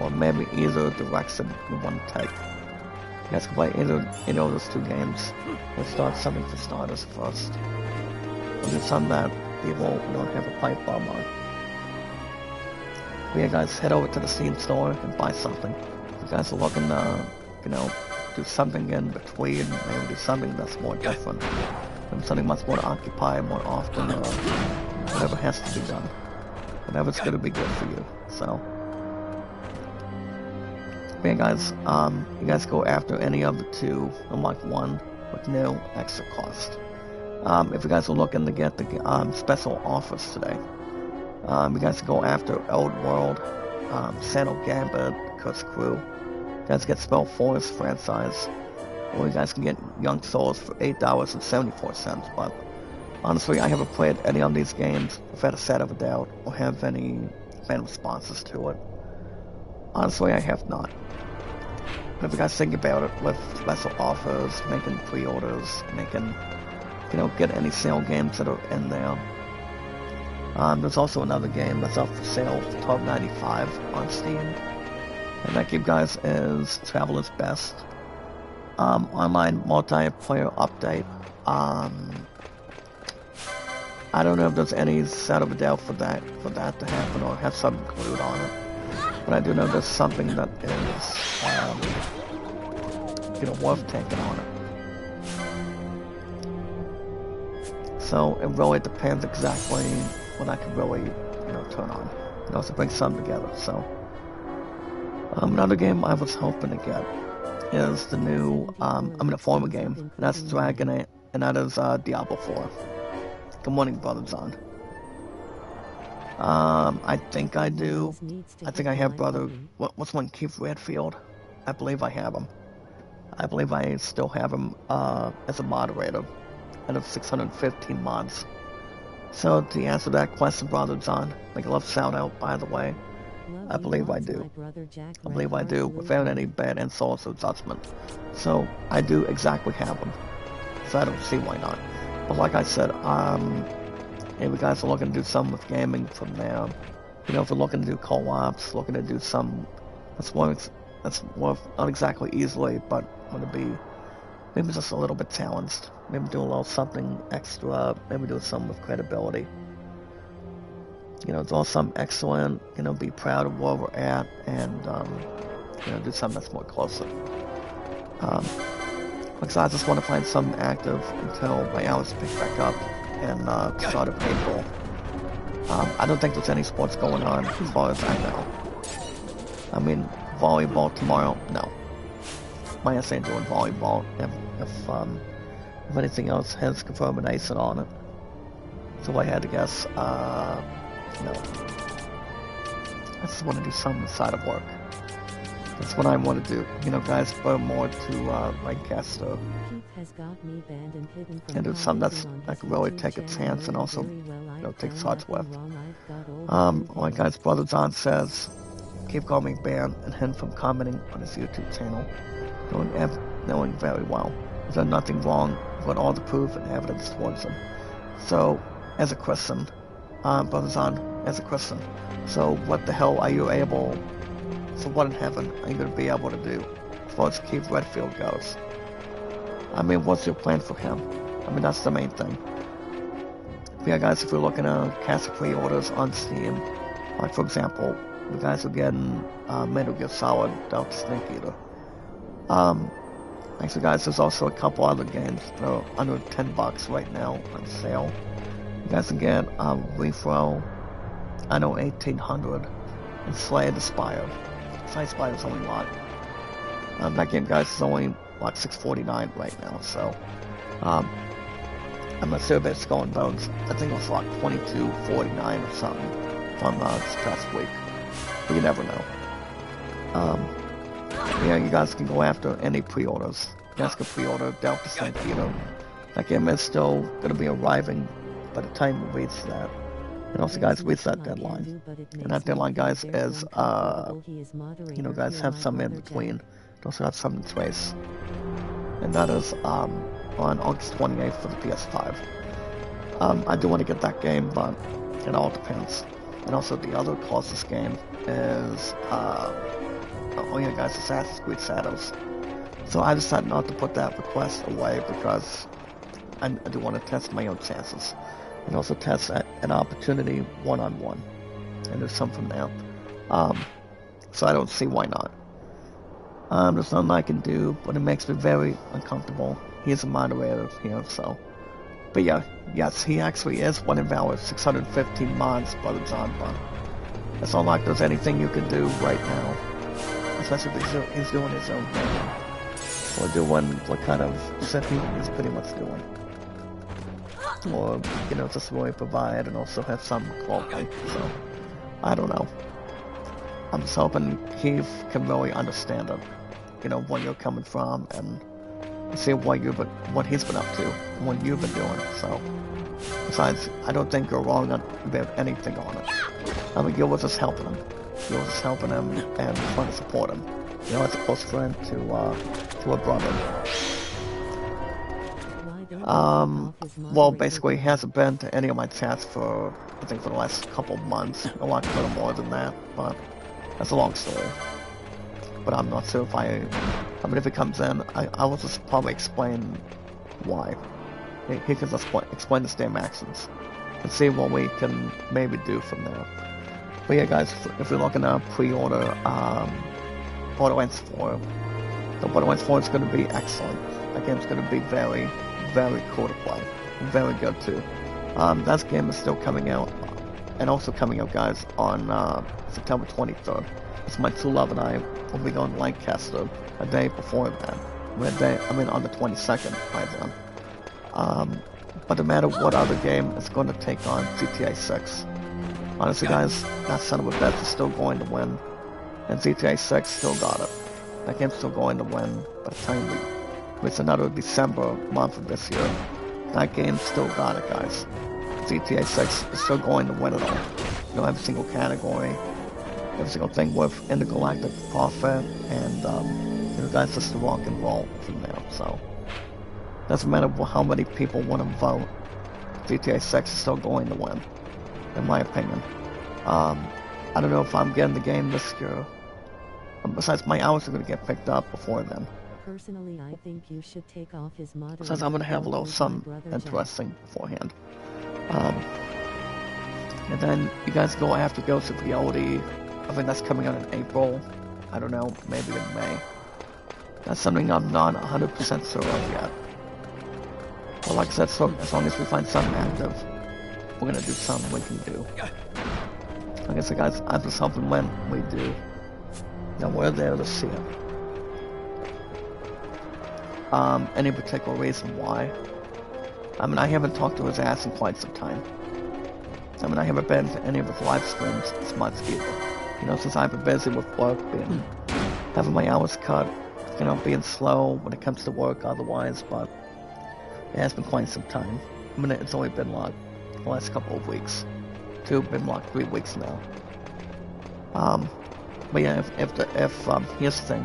Or maybe either direction you want to take. You guys can play either of those two games, or start something for starters first. Or do something that people don't have a pipe bomb on. Guys, head over to the Steam store and buy something. If you guys are looking to, do something in between, maybe do something that's more different, maybe something much more to occupy more often, or whatever has to be done, whatever's going to be good for you. So, guys, you guys go after any of the two, unlike one, with no extra cost. If you guys are looking to get the special offers today, You guys can go after Old World, Sano Gambit, Curse Crew. You guys get Spell Force franchise. Or you guys can get Young Souls for $8.74, but honestly, I haven't played any of these games without a shadow of a doubt, or have any fan responses to it. Honestly, I have not. But if you guys think about it, with special offers, making pre-orders, making, get any sale games that are in there. There's also another game that's up for sale for $12.95 on Steam. And that game, guys, is Traveler's Best. Online multiplayer update. I don't know if there's any shadow of a doubt for that to happen or have some included on it. But I do know there's something that is, worth taking on it. So it really depends exactly what I can really, turn on. And also bring some together. So another game I was hoping to get is the new, a former game, and that's Dragon Age, and that is Diablo 4. Good morning, Brother John. I think I do. I think I have Brother, what's one, Keith Redfield? I believe I have him. I believe I still have him as a moderator out of 615 mods. So to answer that question, Brother John, make a love shout out, by the way. I believe I do. I believe I do, without any bad insults or judgment. So, I do exactly have them. So I don't see why not. But like I said, if you guys are looking to do something with gaming from there, if you're looking to do co-ops, looking to do some, that's worth not exactly easily, but want to be maybe just a little bit challenged. Maybe do a little something extra, maybe do something with credibility. Do something excellent, be proud of where we're at, and, do something that's more closer. Because I just want to find something active until my hours pick back up and start of April. I don't think there's any sports going on as far as I know. I mean, volleyball tomorrow, no. My ass ain't doing volleyball if anything else has confirmed an ace on it. So I had to guess, no. I just want to do something inside of work. That's what I want to do. Guys, go more to Lancaster. And do something that's I can really take a chance and also, take shots with. Like guys, Brother John says, keep calling me ban and him from commenting on his YouTube channel. Knowing very well. There's done nothing wrong with all the proof and evidence towards him. So, as a Christian, Brother John, as a Christian, so what the hell are you able, so what in heaven are you going to be able to do as far as Keith Redfield goes? I mean, what's your plan for him? I mean, that's the main thing. But yeah, guys, if you're looking at cast pre-orders on Steam, like for example, you guys are getting Metal Gear Solid Delta Snake Eater. Actually, guys, there's also a couple other games that are under $10 right now on sale. You guys can get Refro, I know 1800, and Slay the Spire. Slay the Spire is only like that game, guys, is only like $6.49 right now. So I'm not sure if it's going bones. I think it was like $22.49 or something from this past week. But you never know. Yeah, you guys can go after any pre-orders. You guys can pre-order Delta Snake Eater. That game is still going to be arriving by the time we reach that. And also, guys, reach that deadline. And that deadline, guys, is, guys, have some in between. Also have some in space. And that is on August 28th for the PS5. I do want to get that game, but it all depends. And also, the other closest game is, oh yeah, guys, Assassin's Creed Shadows. So I decided not to put that request away because I do want to test my own chances. And also test an opportunity one-on-one. And there's something there. So I don't see why not. There's nothing I can do, but it makes me very uncomfortable. He is a moderator here, so. But yeah, yes, he actually is one invalid 615 mods, Brother John, but it's not like there's anything you can do right now. Especially if he's doing his own thing. Or doing what kind of shit he is pretty much doing. or, you know, just really provide and also have some quality. So, I don't know. I'm just hoping he can really understand it, you know, where you're coming from and see what he's been up to and what you've been doing. So, besides, I don't think you're wrong about anything on it. I mean, you were just helping him. You were just helping him and trying to support him. You know, as a close friend to a brother. Well, basically, he hasn't been to any of my chats for, I think, for the last couple of months. A lot more than that, but that's a long story. But I'm not sure if I mean, if he comes in, I will just probably explain why. He can just explain his damn actions and see what we can maybe do from there. But yeah, guys, if you're looking to pre-order Borderlands 4, the Borderlands 4 is going to be excellent. That game's going to be very, very cool to play. Very good too. That game is still coming out, and also coming out, guys, on September 23rd. It's my true love and I will be going to Lancaster a day before that. On the 22nd by then. But no matter what other game is going to take on GTA 6. Honestly, guys, that son of a bitch is still going to win. And GTA 6 still got it. That game's still going to win. By the time it's another December month of this year, that game still got it, guys. GTA 6 is still going to win it all. You know, every single category, every single thing with intergalactic profit, and you know, guys, just rock and roll from there. So doesn't matter how many people want to vote, GTA 6 is still going to win, in my opinion. I don't know if I'm getting the game this year. Besides, my hours are going to get picked up before then. Personally, I think you should take off his model. Besides, I'm going to have a little something interesting beforehand. And then you guys go after Ghost of Reality. I think that's coming out in April. I don't know, maybe in May. That's something I'm not 100% sure of yet. But like I said, so as long as we find something active, we're going to do something we can do. Like I said, guys, I'm just hoping when we do, then we're there to see it. Any particular reason why? I mean, I haven't talked to his ass in quite some time. I mean, I haven't been to any of his live streams this month either. You know, since I've been busy with work, having my hours cut, you know, being slow when it comes to work otherwise, but it has been quite some time. I mean, it's only been like the last couple of weeks. Been like 3 weeks now. But yeah, here's the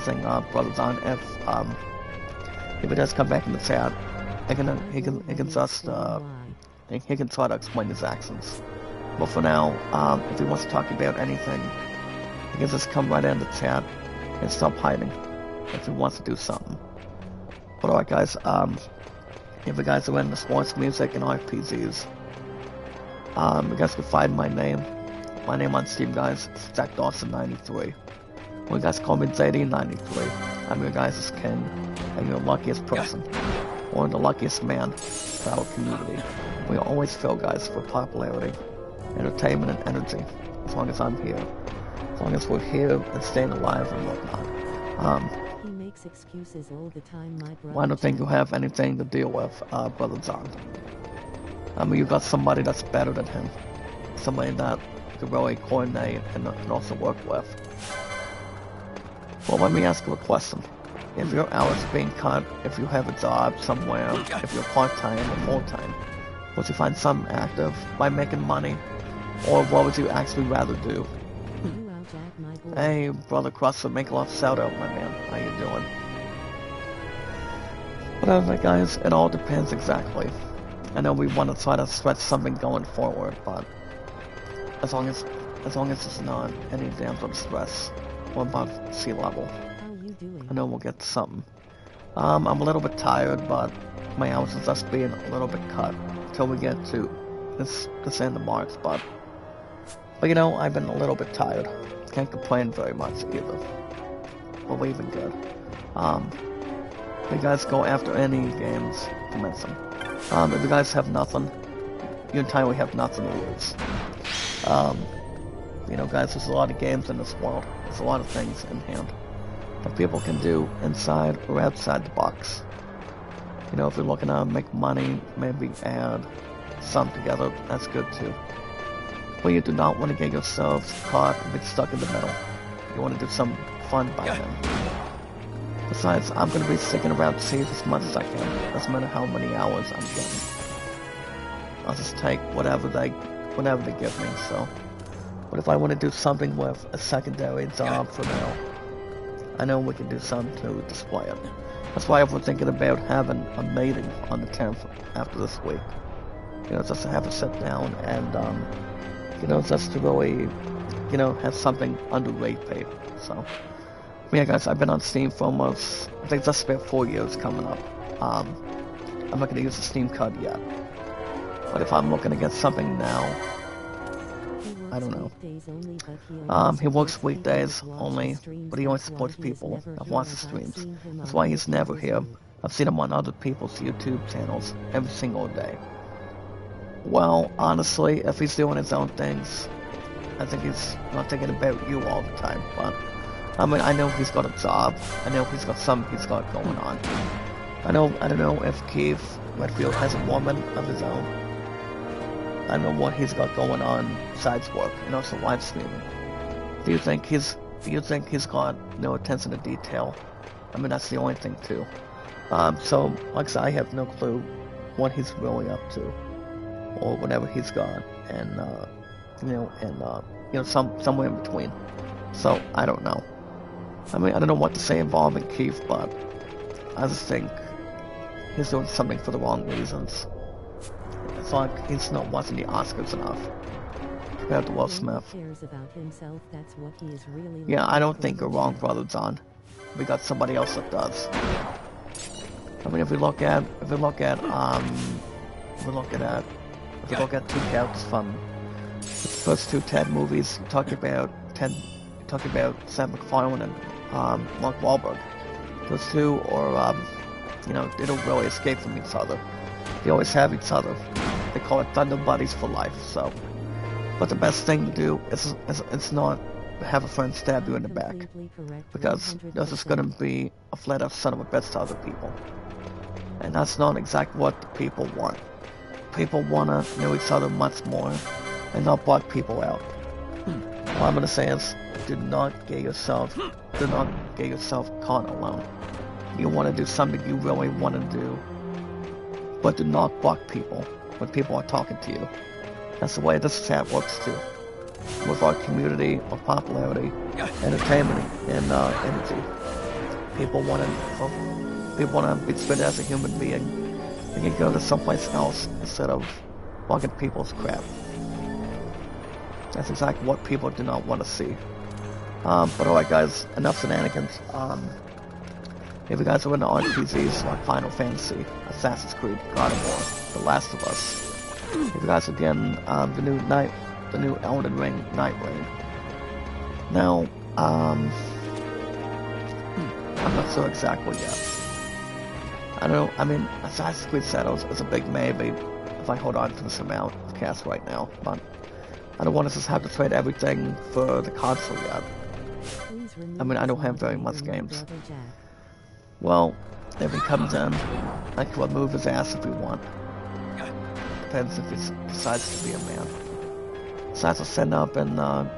thing, Brother Don, if it does come back in the chat, he can just, he can try to explain his actions. But for now, if he wants to talk about anything, he can just come right in the chat and stop hiding if he wants to do something. But alright, guys, if you guys are into sports, music, and RPGs, you guys can find my name on Steam, guys. It's Jack Dawson 93. Well, you guys call me JD93. I'm your guys' king, and your luckiest person, or the luckiest man in our community. We always feel, guys, for popularity, entertainment, and energy, as long as I'm here. As long as we're here and staying alive and whatnot. He makes excuses all the time, my brother. Well, I don't think you have anything to deal with, Brother John. I mean, you got somebody that's better than him. Somebody that you can really coordinate and also work with. Well, let me ask you a question. If your hours are being cut, if you have a job somewhere, if you're part-time or full-time, would you find something active by making money? Or what would you actually rather do? Hey, Brother Crusher, make a lot of shout out, my man. How you doing? But other than that, guys, it all depends exactly. I know we want to try to stretch something going forward, but as long as it's not any damn sort of stress or above sea level, I know we'll get to something. I'm a little bit tired, but my hours is just being a little bit cut until we get to this end of March, but you know, I've been a little bit tired. Can't complain very much either. But we've been good. If you guys go after any games, commence them. If you guys have nothing, you entirely have nothing to lose. You know, guys, there's a lot of games in this world. There's a lot of things in hand that people can do inside or outside the box. You know, if you're looking to make money, maybe add some together, that's good too. But you do not want to get yourselves caught and get stuck in the middle. You want to do some fun by then. Besides, I'm going to be sticking around to save as much as I can, doesn't matter how many hours I'm getting. I'll just take whatever they give me, so. But if I want to do something with a secondary job for now, I know we can do something to display it. That's why we're thinking about having a meeting on the 10th after this week. You know, just to have a sit down and, you know, just to really, you know, have something under rated. So, yeah, guys, I've been on Steam for almost, I think just about 4 years coming up. I'm not going to use the Steam card yet. But if I'm looking to get something now, I don't know. He works weekdays only, but he only supports people that watch the streams. That's why he's never here. I've seen him on other people's YouTube channels every single day. Well, honestly, if he's doing his own things, I think he's not thinking about you all the time. But I mean, I know he's got a job. I know he's got something he's got going on. I don't know if Keith Redfield has a woman of his own. I don't know what he's got going on besides work and also live streaming. Do you think he's got no attention to detail? I mean, that's the only thing too. So like I said, I have no clue what he's really up to, or whatever he's got, and you know, somewhere in between. So I don't know. I mean, I don't know what to say involving Keith, but I just think he's doing something for the wrong reasons. It's like he's not watching the Oscars enough compared to Will Smith. Yeah, I don't think you're wrong, Brother John. We got somebody else that does. I mean, if we look at two counts from the first two Ted movies, you talk about Sam McFarlane and Mark Wahlberg. Those two are, you know, they don't really escape from each other. They always have each other. They call it Thunder Buddies for life, so. But the best thing to do is not have a friend stab you in the back. Because there's just gonna be a flat-out son of a bitch to other people. And that's not exactly what the people want. People wanna know each other much more and not block people out. All I'm gonna say is, do not get yourself caught alone. You wanna do something you really wanna do, but do not block people when people are talking to you. That's the way this chat works too. With our community of popularity, entertainment, and energy. People want to be treated as a human being. They can go to someplace else instead of blocking people's crap. That's exactly what people do not want to see. But alright guys, enough shenanigans. If you guys are into RPGs like Final Fantasy, Assassin's Creed, God of War, The Last of Us, if you guys are getting the new Elden Ring Night Rain. Now, I'm not sure exactly yet. I don't know, I mean, Assassin's Creed Shadows is a big maybe if I hold on to this amount of cash right now, but I don't want to just have to trade everything for the console yet. I mean, I don't have very much games. Well, if he comes in, I can remove his ass if we want. Depends if he decides to be a man. Decides to stand up and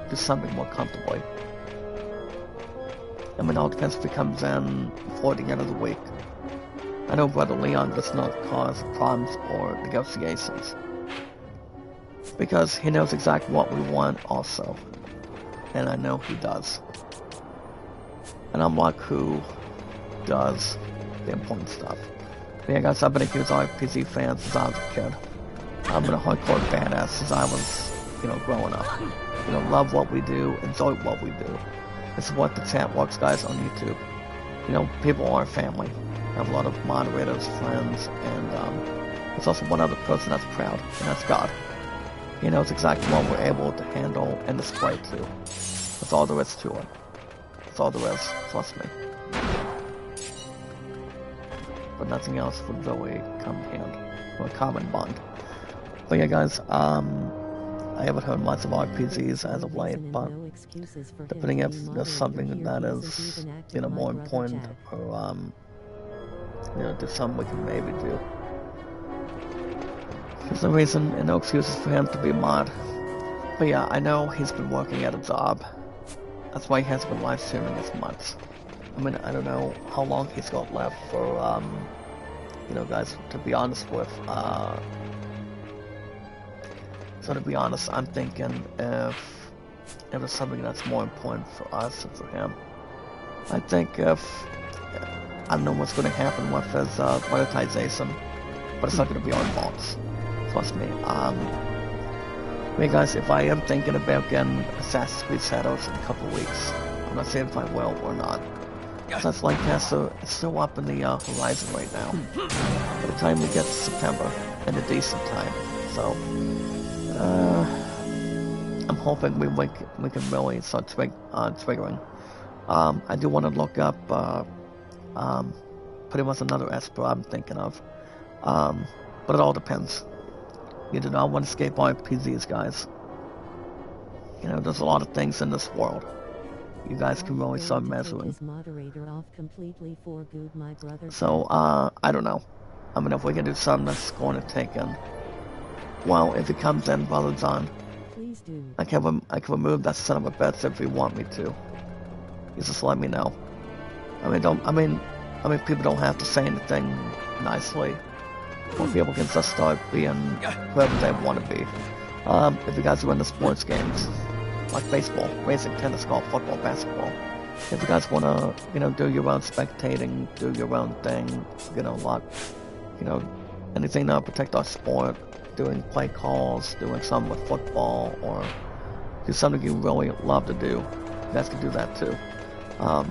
do something more comfortably. I mean, it all depends if he comes in before the end of the week. I know Brother Leon does not cause problems or negotiations. Because he knows exactly what we want also. And I know he does. And I'm like who does the important stuff. But yeah guys, I've been a huge RPG fan since I was a kid. I've been a hardcore badass since I was, you know, growing up. You know, love what we do, enjoy what we do. It's what the chat works guys on YouTube. You know, people are family. I have a lot of moderators, friends, and there's also one other person that's proud, and that's God. He knows exactly what we're able to handle and display too. That's all there is to it. That's all there is, trust me. But nothing else would really come in hand, or a common bond. But yeah guys, I haven't heard much of RPGs as of late, but depending if there's something that is, you know, more important or, you know, there's something we can maybe do. There's no reason and no excuses for him to be a mod. But yeah, I know he's been working at a job. That's why he hasn't been live streaming as much. I mean, I don't know how long he's got left for, you know, guys, to be honest with, so to be honest, I'm thinking if it's something that's more important for us and for him, I think if, I don't know what's going to happen with his monetization, but it's not going to be our fault. Trust me. I mean, guys, if I am thinking about getting Assassin's Creed Shadows in a couple of weeks, I'm not saying if I will or not. That's like Lancaster, it's still up in the horizon right now. By the time we get to September, and a decent time. So, I'm hoping we can really start triggering. I do want to look up pretty much another Esper I'm thinking of. But it all depends. You do not want to escape RPGs, guys. You know, there's a lot of things in this world. You guys can really start measuring. So, I don't know. I mean, if we can do something that's going to take in. Well, if it comes in, Brother John, I can remove that son of a bitch if you want me to. You just let me know. I mean, people don't have to say anything nicely. Or people can just start being whoever they want to be. If you guys are into sports games, like baseball, racing, tennis, golf, football, basketball, if you guys want to, you know, do your own spectating, do your own thing, you know, anything to protect our sport, doing play calls, doing something with football, or do something you really love to do, you guys can do that too. But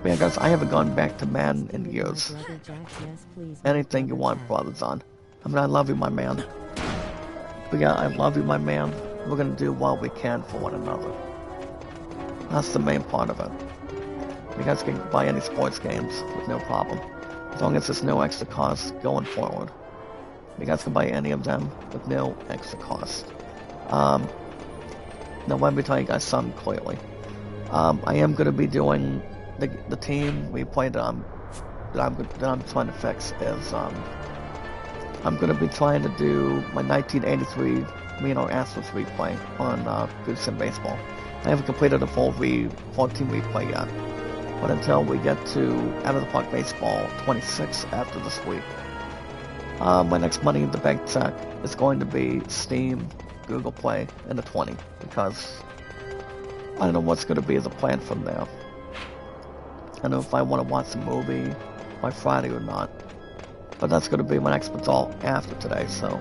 yeah, guys, I haven't gone back to Madden in years. Anything you want, Brother John. I mean, I love you, my man. But yeah, I love you, my man. We're gonna do what we can for one another. That's the main part of it. You guys can buy any sports games with no problem. As long as there's no extra cost going forward. You guys can buy any of them with no extra cost. Now let me tell you guys something clearly. I am gonna be doing the team we played that I'm trying to fix is I'm gonna be trying to do my 1983 Astros replay on Good Sim Baseball. I haven't completed a full team replay yet, but until we get to Out of the Park Baseball 26 after this week, my next Money in the Bank check is going to be Steam, Google Play, and the 20 because I don't know what's going to be the plan from there. I don't know if I want to watch a movie by Friday or not. But that's going to be my next result after today, so...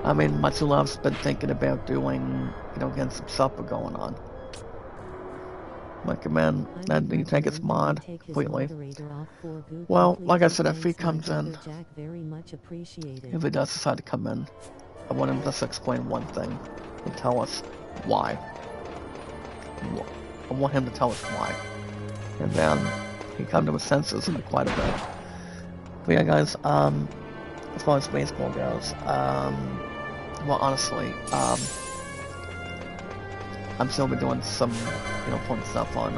I mean, Much Love's been thinking about doing, you know, getting some supper going on. Recommend that you take his mod completely. Well, like I said, if he comes in, if he does decide to come in, I want him to just explain one thing and tell us why. I want him to tell us why. And then he come to his senses quite a bit. But yeah, guys, as far as baseball goes, well, honestly, I'm still been doing some, you know, fun stuff on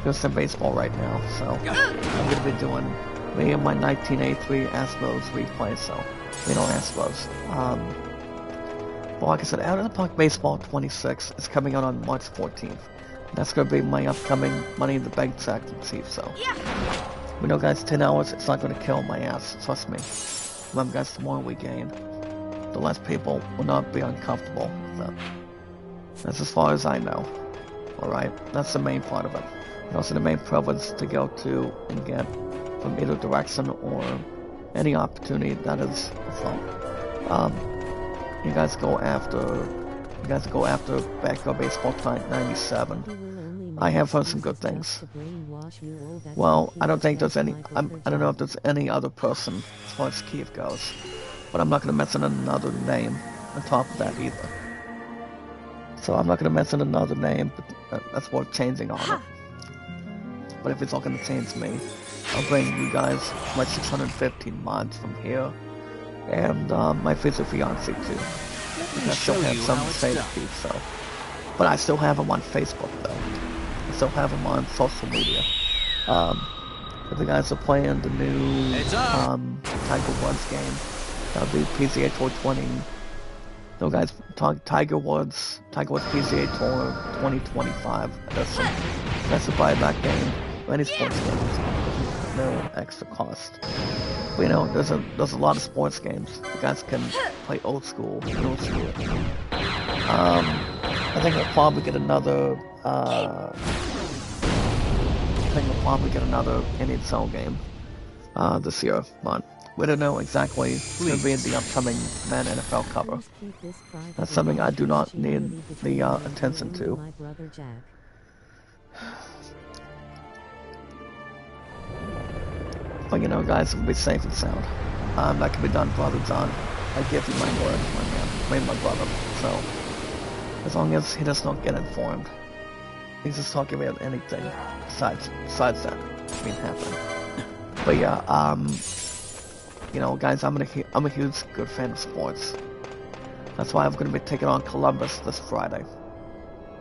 Good Sim Baseball right now, so I'm gonna be doing me and my 1983 Astros replay, so, you know, Astros. Well, like I said, Out of the Park Baseball 26 is coming out on March 14th. That's gonna be my upcoming Money in the Bank check to see, so. We know, guys, 10 hours, it's not gonna kill my ass, trust me. Remember, guys, the more we gain, the less people will not be uncomfortable with it. That's as far as I know. Alright? That's the main part of it. And also the main privilege to go to and get from either direction or any opportunity that is from. You guys go after Backyard Baseball 97. I have heard some good things. Well, I don't think there's any, I don't know if there's any other person as far as Kiev goes. But I'm not going to mention another name on top of that either. So I'm not going to mention another name, but that's worth changing on it. But if it's all going to change me, I'll bring you guys my 615 mods from here. And my future fiancé too. I still have some to say to you, so. But I still have him on Facebook though. still have them on social media. If the guys are playing the new Tiger Woods game, that'll be PGA Tour 20. No guys, Tiger Woods PGA Tour 2025. That's to buy that game. Any sports games, no extra cost. But you know, there's a lot of sports games. You guys can play old school, new school. I think we'll probably get another. Indian Cell game this year, but we don't know exactly who's going to be in the upcoming Men NFL cover. That's something I do not need the attention to. But you know, guys, will be safe and sound. That can be done, Brother John. I give you my word, my man, my brother. So, as long as he does not get informed, he's just talking about anything besides that being happening. But yeah, you know, guys, I'm a huge good fan of sports. That's why I'm gonna be taking on Columbus this Friday.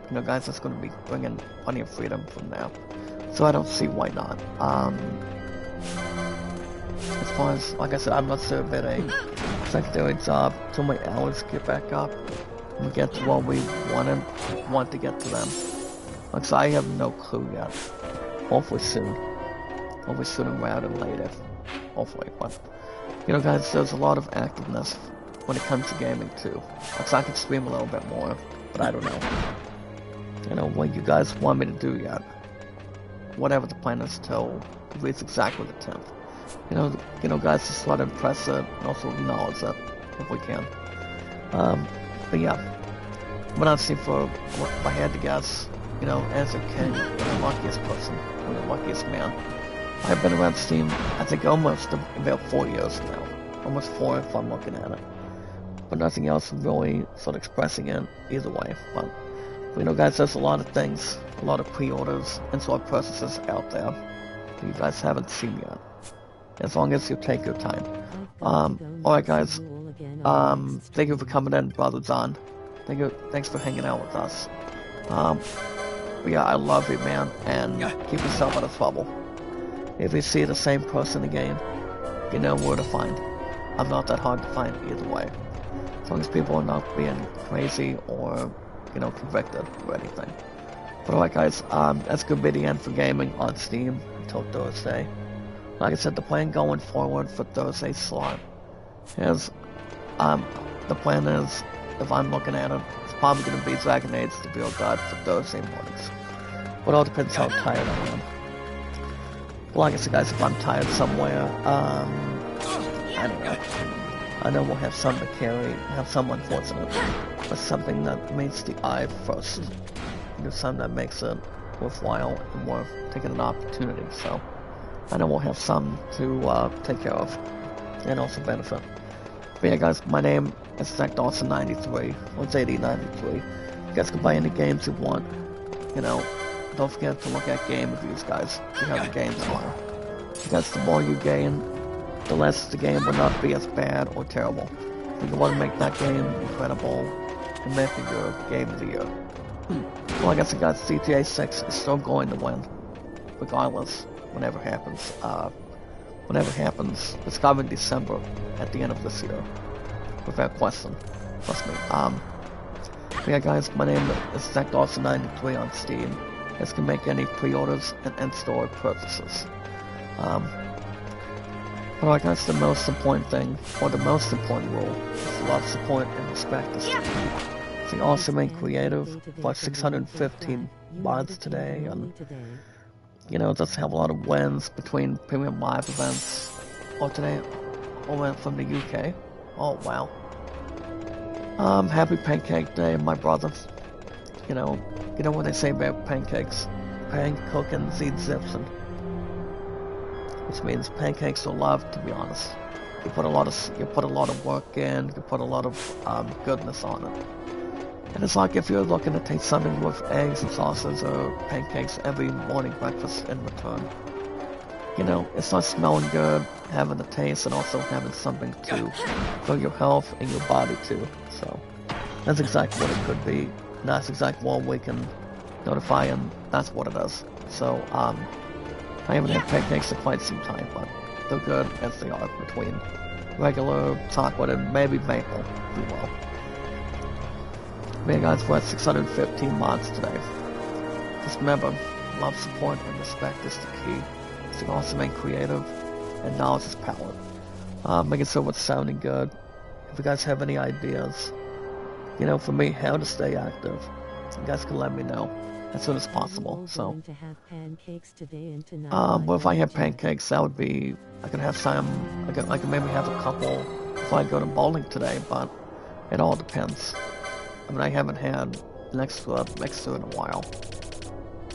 You know, guys, that's gonna be bringing plenty of freedom from now. So I don't see why not. As far as, like I said, I'm not sure about a secondary job till my hours get back up and we get to what we want to get to them. Like, so I have no clue yet. Hopefully soon. Hopefully sooner rather than later. Hopefully, but you know, guys, there's a lot of activeness when it comes to gaming too. Like, so I can stream a little bit more, but I don't know. You know, what you guys want me to do yet. Whatever the plan is till at least exactly the 10th. You know, guys, just try to impress it and also acknowledge it if we can. But yeah, when I see for if I had to guess, you know, as a king, I'm the luckiest person, I'm the luckiest man. I've been around Steam, I think almost about 4 years now. Almost 4 if I'm looking at it. But nothing else really sort of expressing it either way. But you know, guys, there's a lot of things, a lot of pre-orders and sort of processes out there that you guys haven't seen yet. As long as you take your time. Alright, guys. Thank you for coming in, Brother Zon. Thanks for hanging out with us. But yeah, I love you, man, and keep yourself out of trouble. If you see the same person again, you know where to find. I'm not that hard to find either way. As long as people are not being crazy or, you know, convicted or anything. But alright, guys, that's gonna be the end for gaming on Steam until Thursday. Like I said, the plan going forward for Thursday's slot is, the plan is, if I'm looking at it, it's probably going to be Dragon Age the Real God for Thursday mornings. But it all depends how tired I am. But like I said, guys, if I'm tired somewhere, I don't know. I know we'll have some to carry, have some unfortunate, but something that meets the eye first. You know, something that makes it worthwhile and worth taking an opportunity, so. I know we'll have some to take care of and also benefit. But yeah, guys, my name is Zach Dawson93 or JD93. You guys can buy any games you want. You know, don't forget to look at game reviews, guys. You have the game tomorrow. Because the more you gain, the less the game will not be as bad or terrible. If you want to make that game incredible and make it your game of the year. Well, like I said, guys, GTA 6 is still going to win, regardless. Whenever happens, it's coming December at the end of this year, without question. Trust me. But yeah, guys, my name is Zach Dawson93 on Steam. You guys can make any pre-orders and in-store purchases. But like, that's the most important thing, or the most important rule, is to love, support, and respect the Steam. It's the awesome and creative, for 615 mods today, and you know, just have a lot of wins between premium live events. Oh, today, I went from the UK. Oh, wow. Happy Pancake Day, my brother. You know what they say about pancakes? Pancook and seed zipson. Which means pancakes are loved, to be honest. You put a lot of work in, you put a lot of goodness on it. And it's like if you're looking to take something with eggs and sauces or pancakes every morning breakfast in return. You know, it's not smelling good, having the taste, and also having something to for your health and your body too. So that's exactly what it could be. And that's exactly what we can notify, and that's what it is. So, I haven't had pancakes in quite some time, but they're good as they are between regular, chocolate, and maybe maple, if you will. Man, guys, we're at 615 mods today. Just remember, love, support, and respect is the key. Stay awesome and creative, and knowledge is power. Making sure it's sounding good. If you guys have any ideas, you know, for me, how to stay active, you guys can let me know as soon as possible. So, well, if I have pancakes, that would be, I could have some, I could maybe have a couple if I go to bowling today, but it all depends. I mean, I haven't had an extra mixer in a while.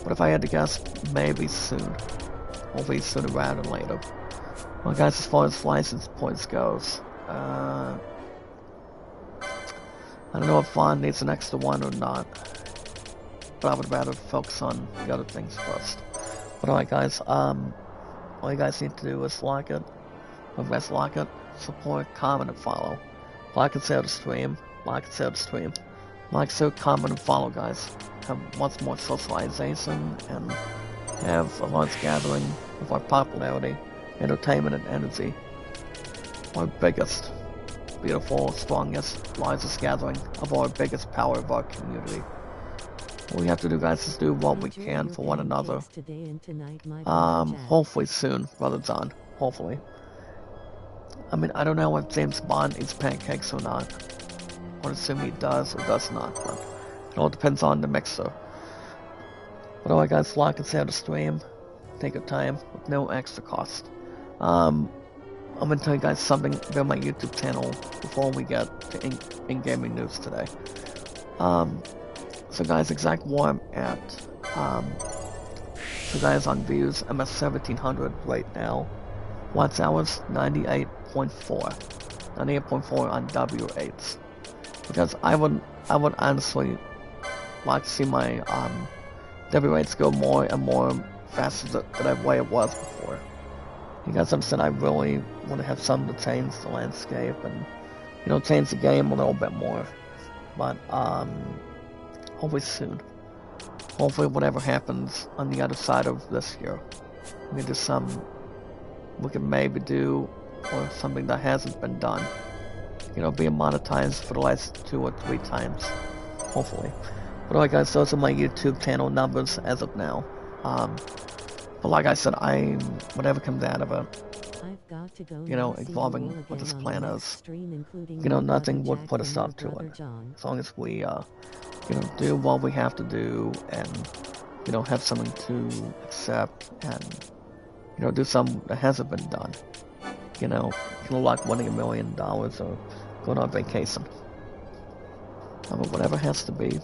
But if I had to guess, maybe soon. Hopefully sooner rather than later. Well, guys, as far as license points goes, I don't know if Vaughn needs an extra one or not. But I would rather focus on the other things first. But alright, guys, all you guys need to do is like it. Rest like it, support, comment, and follow. Like and share the stream. Like and share the stream. Like, share, comment, and follow, guys. Have once more socialization and have a large gathering of our popularity, entertainment, and energy. Our biggest, beautiful, strongest, largest gathering of our biggest power of our community. What we have to do, guys, is do what we can for one another. Hopefully soon, Brother John. Hopefully. I mean, I don't know if James Bond eats pancakes or not. I would assume he does or does not, but it all depends on the mixer. But alright, guys, like and share the stream. Take your time with no extra cost. I'm gonna tell you guys something about my YouTube channel before we get to in-gaming news today. So guys, exact where I'm at. So guys, on views, I'm at 1700 right now. Watch hours, 98.4. 98.4 on W8s. Because I would honestly like to see my W8s go more and more faster than the way it was before. You guys understand, I really want to have something to change the landscape and, you know, change the game a little bit more. But, hopefully soon. Hopefully whatever happens on the other side of this year, we can maybe do, or something that hasn't been done. You know, being monetized for the last 2 or 3 times. Hopefully. But alright, guys, those are my YouTube channel numbers as of now. But like I said, whatever comes out of it, you know, involving what this plan is, you know, nothing would put a stop to it. As long as we, you know, do what we have to do and, you know, have something to accept and, you know, do something that hasn't been done. You know, like winning $1 million or going on vacation. I mean, whatever has to be,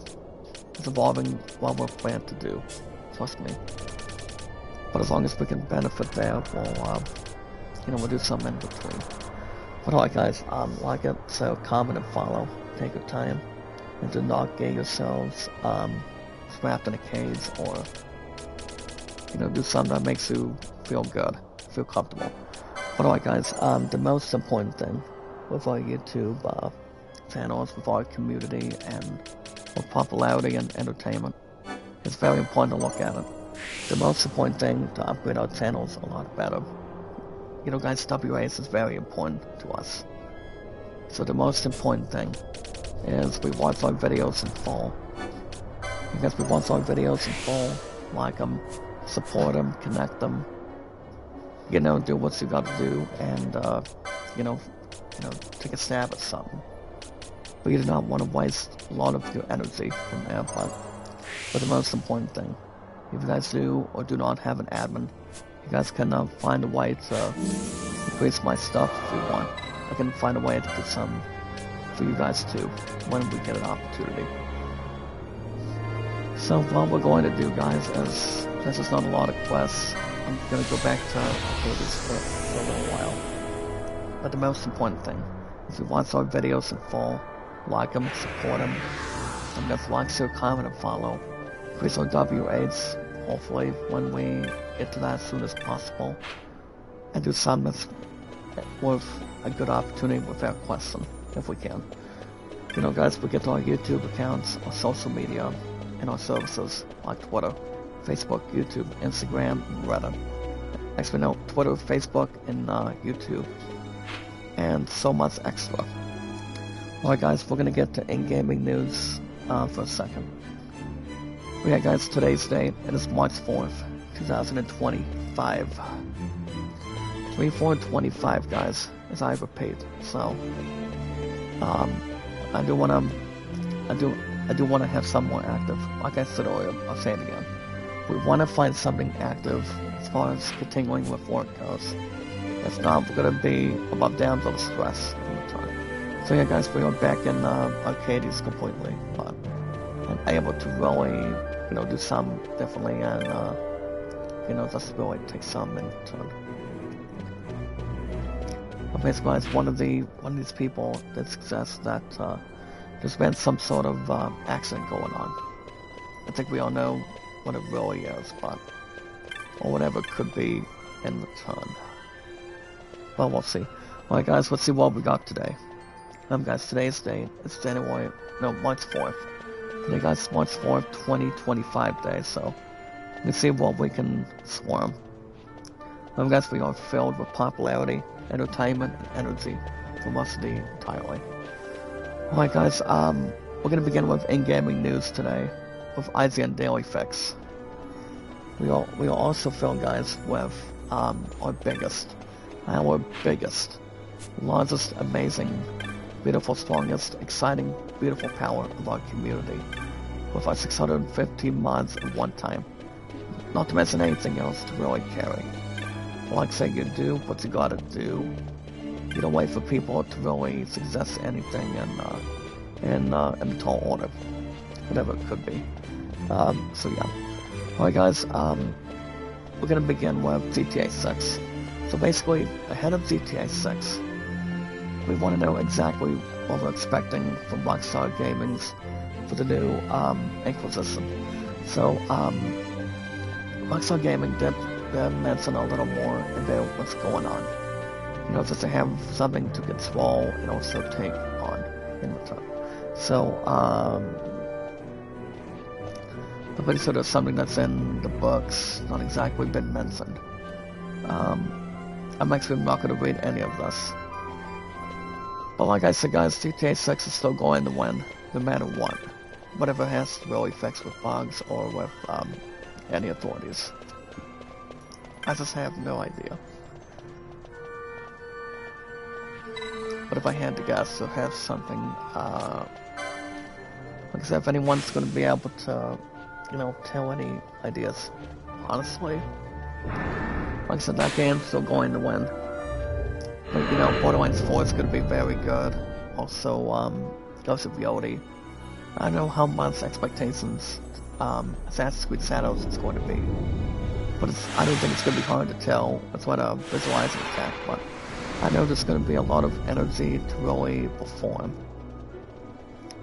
it's evolving what we're planned to do. Trust me. But as long as we can benefit there, we'll, you know, we'll do something in between. But alright, guys, like it, so comment and follow. Take your time. And do not get yourselves trapped in a cage or, you know, do something that makes you feel good, feel comfortable. But alright, guys, the most important thing with our YouTube channels, with our community and with popularity and entertainment, it's very important to look at it. The most important thing to upgrade our channels a lot better. You know, guys, WAs is very important to us. So the most important thing is we watch our videos in full. Because we watch our videos in full, like them, support them, connect them, you know, do what you gotta do, and, you know, take a stab at something. But you do not want to waste a lot of your energy from there, but the most important thing, if you guys do or do not have an admin, you guys can find a way to increase my stuff if you want. I can find a way to do something for you guys too, when we get an opportunity. So what we're going to do, guys, is, since there's not a lot of quests, I'm going to go back to this for a little while. But the most important thing is you watch our videos in full, like them, support them, and just like, share, comment, and follow. Increase our W8s, hopefully, when we get to that as soon as possible. And do something that's worth a good opportunity without question, if we can. You know, guys, we get to our YouTube accounts, our social media, in our services like Twitter, Facebook, YouTube, Instagram, and Reddit. Actually, no, Twitter, Facebook, and YouTube, and so much extra. Alright guys, we're gonna get to in-gaming news for a second. Yeah guys, today's date, it is March 4th, 2025. 24/25 guys, as I repeat. So, I do wanna have some more active. Like I said earlier, I'll say it again. We wanna find something active as far as continuing with work goes. If not, we're gonna be above dams of stress all the time. So yeah guys, we are back in Arcades completely, but I'm able to really, do some differently and, just really take some in turn. Basically, guys, one of these people that suggests that there's been some sort of accident going on. I think we all know what it really is, but or whatever it could be in return. But we'll see. Alright guys, let's see what we got today. Guys, today's date is March 4th. Today guys, March 4th, 2025 day, so let me see what we can swarm. Guys, we are filled with popularity, entertainment, and energy from us entirely. Alright guys, we're gonna begin with in-gaming news today with IGN Daily Fix. We are also filled guys with our biggest, largest, amazing, beautiful, strongest, exciting, beautiful power of our community with our 615 mods at one time. Not to mention anything else to really carry. Like I say, you do what you gotta do. You don't wait for people to really suggest anything in tall order, whatever it could be. So yeah. Alright guys, we're gonna begin with GTA 6. So basically, ahead of GTA 6, we want to know exactly what we're expecting from Rockstar Gaming's for the new Inquisition. So Rockstar Gaming did mention a little more about what's going on. Just to have something to control and also take on in return. So, I'm pretty sure there's something that's in the books, not exactly been mentioned. I'm actually not going to read any of this. But like I said guys, GTA 6 is still going to win, no matter what. Whatever has to really fix with bugs or with any authorities. I just have no idea. But if I had to guess, to have something, like I said, if anyone's going to be able to, tell any ideas, honestly, like I said, that game's still going to win. But, Borderlands 4 is going to be very good. Also, Ghost of Yodi. I don't know how much expectations Assassin's Creed Shadows is going to be. But I don't think it's going to be hard to tell. That's what a visualizing attack, but I know there's going to be a lot of energy to really perform.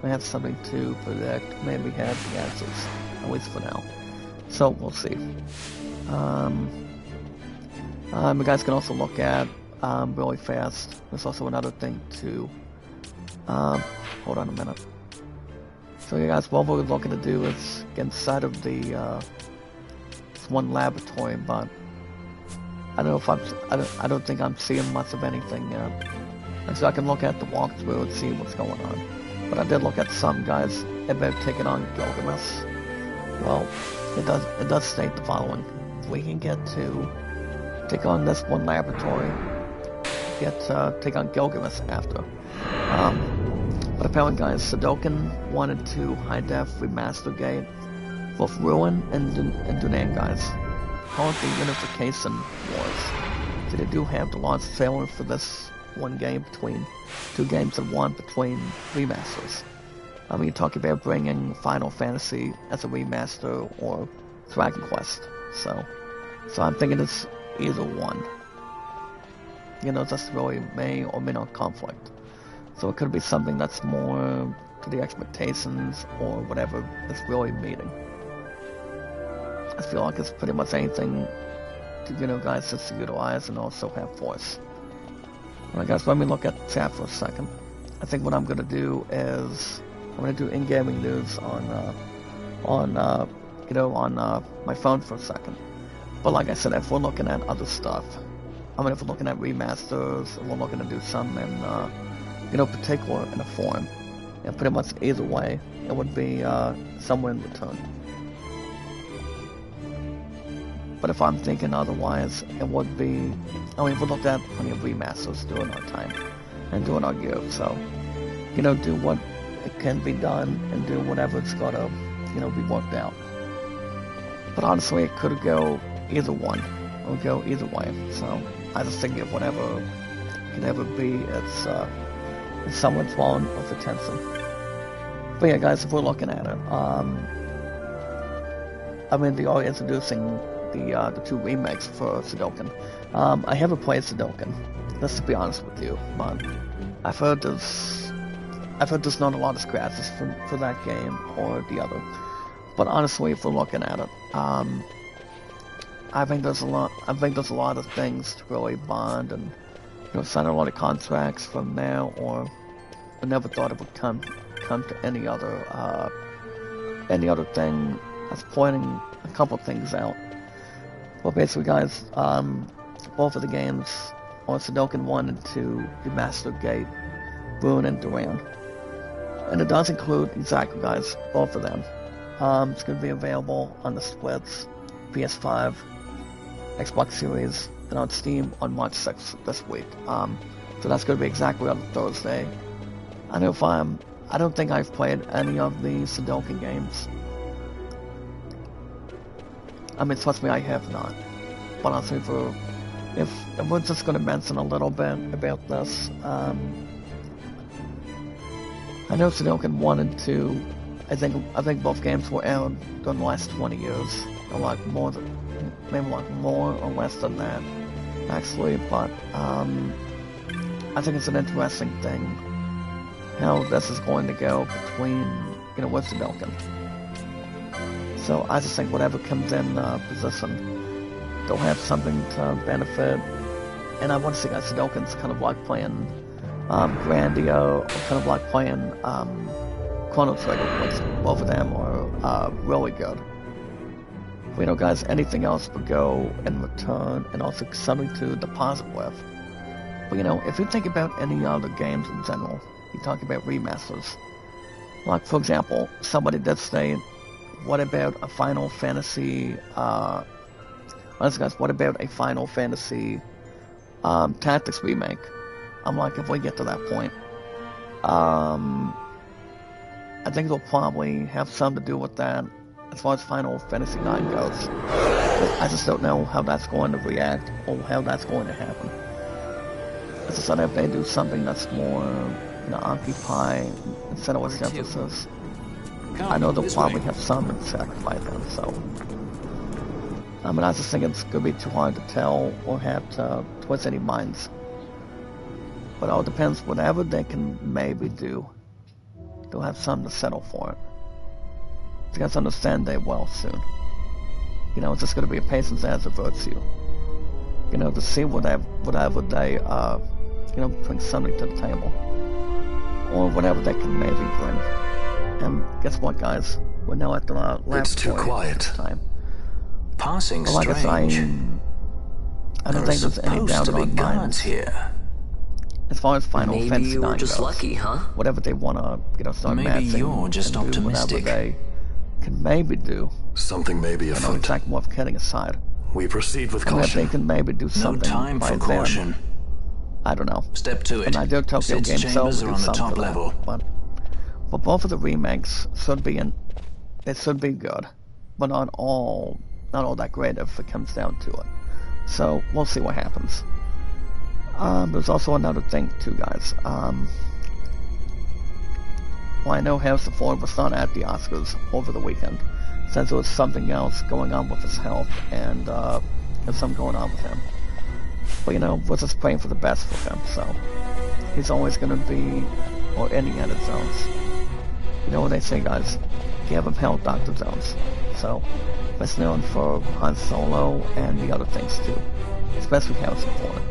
We have something to predict, maybe have the answers, at least for now. So, we'll see. You guys can also look at, really fast, there's also another thing to, hold on a minute. So you guys, what we're looking to do is get inside of the, one laboratory, but I don't know if I don't think I'm seeing much of anything yet. And so I can look at the walkthrough and see what's going on. But I did look at some guys about taking on Gilgamesh. Well, it does state the following: we can get to take on this one laboratory, take on Gilgamesh after. But apparently, guys, Sudokan wanted to high-def remaster game both Ruin and Dunan, guys. Call it the Unification Wars. So they do have the launch trailer for this one game between two games and one between remasters. You talk about bringing Final Fantasy as a remaster or Dragon Quest. So I'm thinking it's either one. Just really may or may not conflict. So it could be something that's more to the expectations or whatever it's really meeting. I feel like it's pretty much anything to, guys, just to utilize and also have force. Alright guys, let me look at the chat for a second. I think what I'm going to do is, I'm going to do in-gaming news on on on my phone for a second. But like I said, if we're looking at other stuff, I mean, if we're looking at remasters, if we're looking to do some in particular in a form, pretty much either way, it would be somewhere in return. But if I'm thinking otherwise, it would be, I mean, we've looked at plenty of remasters during our time and during our year, so, do what it can be done and do whatever it's got to, be worked out. But honestly, it could go either one, or go either way, so I just think if whatever can ever be, it's someone's one of attention. But yeah, guys, if we're looking at it, I mean, they are introducing the two remakes for Sudoku. I haven't played Sudoku, let's be honest with you, but I've heard there's not a lot of scratches for that game or the other. But honestly, if we're looking at it, I think there's a lot of things to really bond and sign a lot of contracts from now, or I never thought it would come to any other thing. I was pointing a couple things out. Well, basically, guys, both of the games, or Sudoku 1 and 2, Remastered Gate, Boone and Duran. And it does include, exactly, guys, both of them. It's going to be available on the splits, PS5, Xbox Series, and on Steam on March 6th this week. So that's going to be exactly on Thursday. I don't think I've played any of the Sudoku games. I mean, trust me, I have not. But honestly, if we're just going to mention a little bit about this, I know Sudoku 1 and 2, I think both games were out during the last 20 years. Maybe more or less than that, actually. But I think it's an interesting thing how this is going to go between with Sudoku. So I just think whatever comes in position, they'll have something to benefit. And I want to see guys, Sudoku's kind of like playing Grandia, or kind of like playing Chrono Trigger, which both of them are really good. But, guys, anything else would go in return, and also something to deposit with. But if you think about any other games in general, you talk about remasters. Like, for example, somebody did say, what about a Final Fantasy, honestly guys, what about a Final Fantasy Tactics remake? I'm like, if we get to that point, I think it'll probably have something to do with that as far as Final Fantasy IX goes. But I just don't know how that's going to react or how that's going to happen. As I said, if they do something that's more, occupy instead of its emphasis, I know they'll probably have some in check by then, so. I mean, I just think it's going to be too hard to tell or have to twist any minds. But it all depends, whatever they can maybe do, they'll have something to settle for it. You guys understand they will soon. It's just going to be a patience as a virtue. To see whatever they, bring something to the table. Or whatever they can maybe bring. And guess what, guys? We're now at the laboratory. It's too quiet. Time. Passing well, like strange. I don't think there's any doubt in our minds here. As far as Final Maybe Fantasy you were IX just goes, lucky, huh? whatever they want to, start Maybe matching you're just and optimistic. Do whatever they can maybe do. Something may be I know afoot. exactly what I'm kidding aside. We proceed with And if caution. they can maybe do No something time by for then, caution. I don't know. Step to it. And I do Tokyo Sid's Game Show chambers do are on the something top for that, level. but both of the remakes should be good, but not all that great if it comes down to it. So we'll see what happens. There's also another thing too, guys. Well, I know Harrison Ford was not at the Oscars over the weekend, since there was something else going on with his health and there's something going on with him. But we're just praying for the best for him. So he's always going to be, or in the Indiana Jones. You know what they say, guys? Give him hell, Dr. Jones. So best known for Han Solo and the other things too, especially Harrison Ford.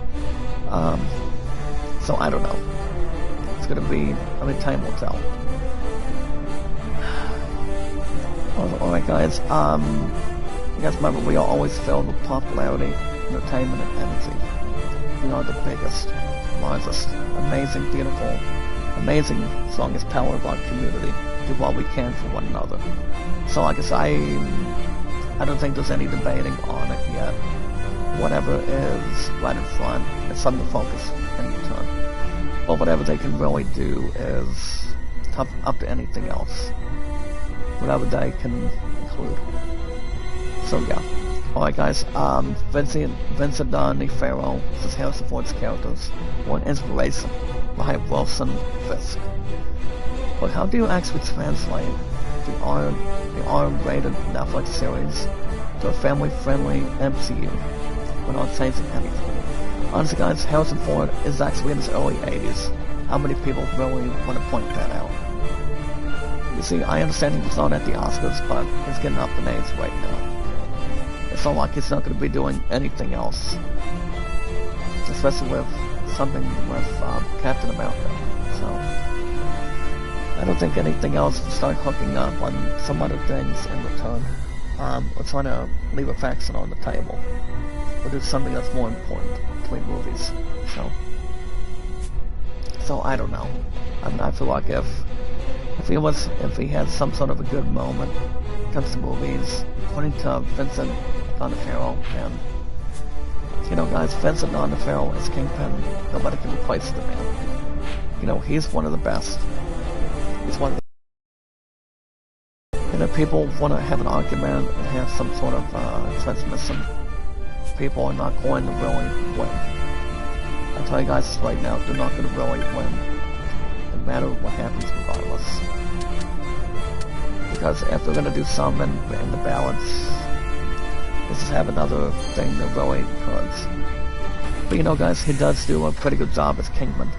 So I don't know. It's gonna be, time will tell. Alright guys, you guys remember we are always filled with popularity, entertainment, and energy. We are the biggest, largest, amazing, beautiful, amazing, strongest power of our community. Do what we can for one another. So I guess I don't think there's any debating on it yet. Whatever is right in front, it's something to focus in return. But whatever they can really do is up to anything else. Whatever they can include. So yeah. Alright guys, Vincent D'Onofrio, this is Harrison Ford's characters, one inspiration behind Wilson Fisk. But how do you actually translate the R-rated Netflix series to a family-friendly MCU without changing anything? Honestly guys, Harrison Ford is actually in his early 80s. How many people really want to point that out? You see, I understand he was not at the Oscars, but he's getting up in age right now. It's not like he's not going to be doing anything else. Especially with something with Captain America. So, I don't think anything else will start hooking up on some other things in return. We're trying to leave affection on the table. Or do something that's more important between movies. So I don't know. I mean, I feel like if he had some sort of a good moment when it comes to movies, according to Vincent D'Onofrio, and you know guys, Vincent D'Onofrio is Kingpin. Nobody can replace the man. You know, he's one of the best. He's one of the... And if people want to have an argument and have some sort of transmission, people are not going to really win. I'll tell you guys right now, they're not going to really win. No matter what happens regardless. Because if they're going to do some in the balance, let's just have another thing that really hurts. But you know guys, he does do a pretty good job as Kingpin.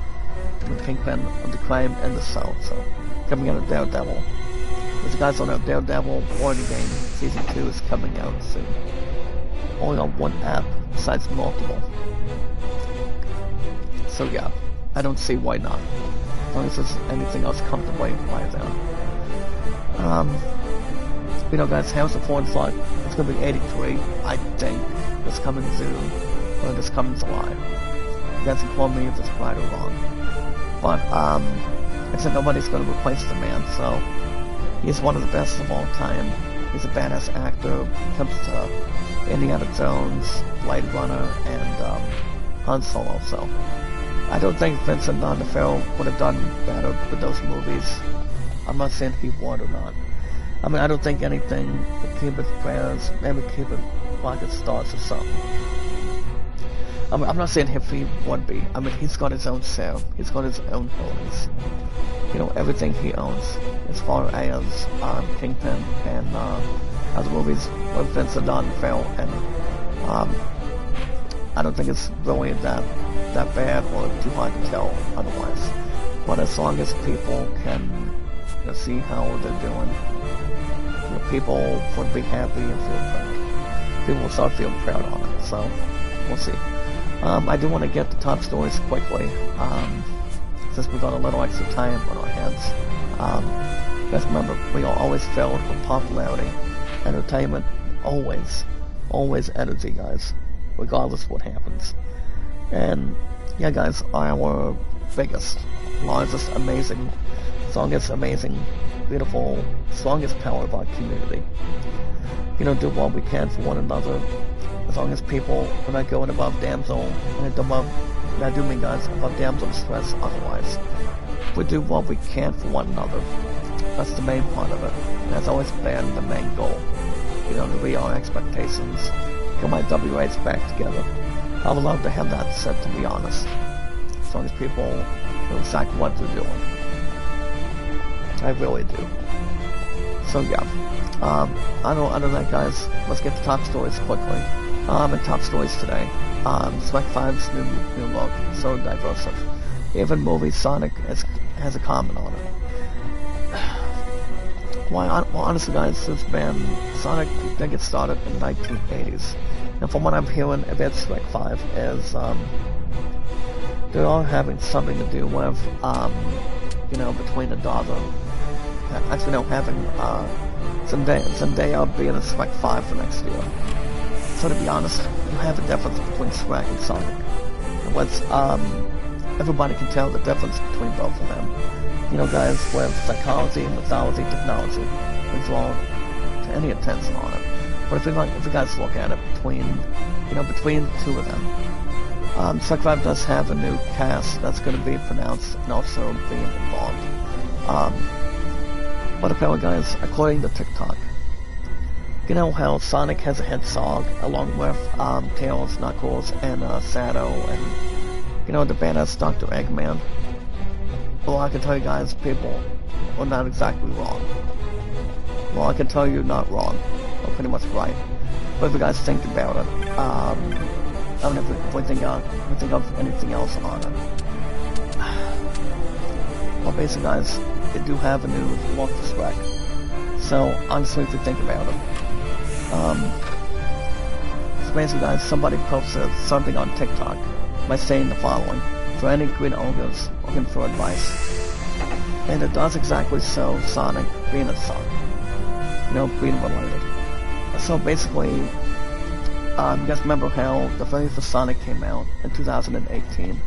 The Kingpin of the crime in the South, so coming out of Daredevil. As you guys don't know, Daredevil Warning Game Season 2 is coming out soon. Only on one app, besides multiple. So yeah, I don't see why not. As long as there's anything else comfortably by then. You know guys, Harrison Ford's like, it's gonna be 83, I think, this coming June, or this coming July. You guys can quote me if it's right or wrong. But, except nobody's gonna replace the man, so he's one of the best of all time. He's a badass actor when it comes to Indiana Jones, Blade Runner, and Han Solo, so I don't think Vincent D'Onofrio would have done better with those movies. I'm not saying he would or not. I mean, I don't think anything would keep his prayers, maybe keep it like it starts or something. I mean, I'm not saying if he would be. I mean, he's got his own sound. He's got his own holdings. You know, everything he owns. As far as Kingpin and other movies with Vincent D'Onofrio, and I don't think it's really that bad or too hard to tell otherwise. But as long as people can see how they're doing, people would be happy and feel proud. People will start feeling proud on it, so we'll see. I do want to get the top stories quickly, since we've got a little extra time on our hands. You guys remember, we are always filled with popularity, entertainment, always energy, guys, regardless of what happens. And yeah guys, our biggest, largest, amazing, strongest, amazing, beautiful, strongest power of our community. You know, do what we can for one another, as long as people are not going above damsel, and I do mean guys, above damsel distress otherwise. We do what we can for one another. That's the main part of it. And that's always been the main goal. You know, to meet our expectations, get my WAs back together. I would love to have that set, to be honest. As long as people know exactly what they're doing. I really do. So yeah. Other than that guys, let's get the top stories quickly. And top stories today. Spec 5's new look, so diverse. Even movie Sonic has a comment on it. Well, honestly guys, Sonic did get started in the 1980s. And from what I'm hearing about Spec 5 is, they're all having something to do with, you know, between the daughter, actually no, having, Zendaya being in Shrek 5 for next year. So to be honest, you have a difference between Shrek and Sonic. And what's, everybody can tell the difference between both of them. You know, guys with psychology, mythology, technology, there's all to any attention on it. But if you guys look at it between the two of them, Shrek 5 does have a new cast that's going to be pronounced and also being involved. But apparently, guys, according to TikTok, you know how Sonic has a Hedgehog along with Tails, Knuckles, and Shadow, and you know the badass Dr. Eggman. Well, I can tell you guys, people are not exactly wrong. Well, I can tell you not wrong, or pretty much right. But if you guys think about it, I don't know if we think of anything else on it. Well, basically, guys, they do have a new look for Shrek. So, honestly, if you think about it, so basically, guys, somebody posted something on TikTok by saying the following: for any green ogres looking for advice. And it does exactly so Sonic being a son. You know, being related. So basically, you guys remember how the very first Sonic came out in 2018?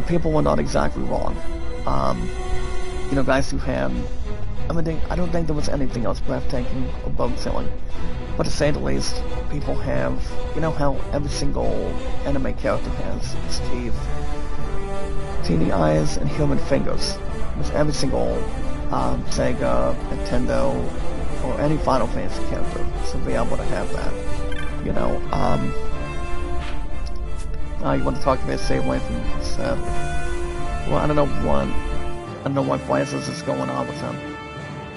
People were not exactly wrong. You know, guys who had, I don't think there was anything else breathtaking or bone-chilling. But to say the least, people have, you know how every single anime character has its teeth, teeny eyes, and human fingers. With every single Sega, Nintendo, or any Final Fantasy character should be able to have that. You know, you want to talk to me, stay away from this, well, I don't know what places is going on with him.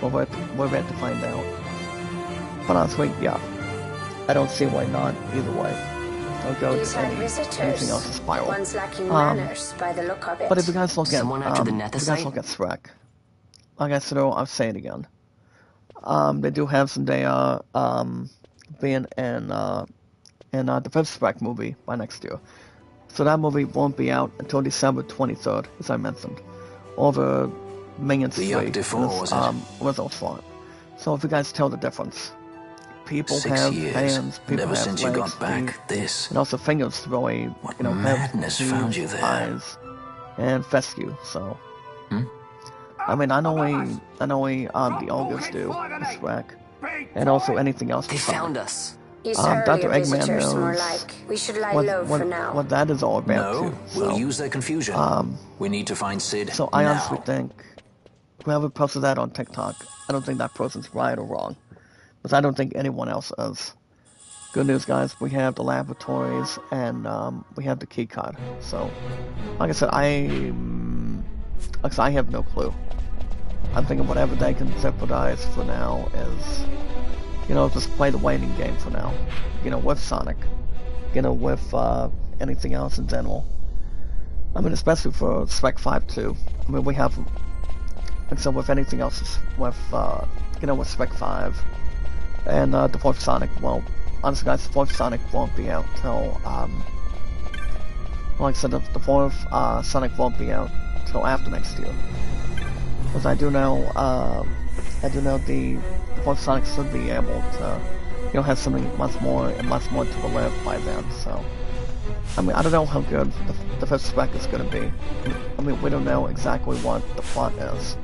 We're about to find out. But honestly, yeah, I don't see why not, either way. I'll go to anything else to spiral. One's lacking manners by the look of it. But if you guys look at, Shrek, like I said, I'll say it again. They do have Zendaya being in the fifth Shrek movie by next year. So that movie won't be out until December 23rd, as I mentioned. Over Minions 3 original slot. So if you guys tell the difference, people 6 have years. hands, people Never have since legs, you got back. feet, This. and also fingers really, What you know, madness have found teeth, you there? eyes, and fescue. So, Hmm? I mean, I know the ogres do with Shrek, and also anything else. They with Sonic. found us. These Dr. earlier Eggman visitors more knows like. We should lie low for now. what that is all about No, too. we'll So, use their confusion. We need to find Sid so I now. honestly think whoever posted that on TikTok, I don't think that person's right or wrong, because I don't think anyone else is. Good news, guys. We have the laboratories and we have the key card. So, like I said, I have no clue. I'm thinking whatever they can jeopardize for now is, you know, just play the waiting game for now. You know, with Sonic. You know, with anything else in general. I mean, especially for Shrek 5 too. I mean, we have, and so with anything else with, you know, with Shrek 5 and the fourth Sonic, well, honestly, guys, the fourth Sonic won't be out till, like I said, the fourth Sonic won't be out till after next year. Because I do know the fourth Sonic should be able to, you know, have something much more to live by then. So, I mean, I don't know how good the first Shrek is going to be. I mean, we don't know exactly what the plot is.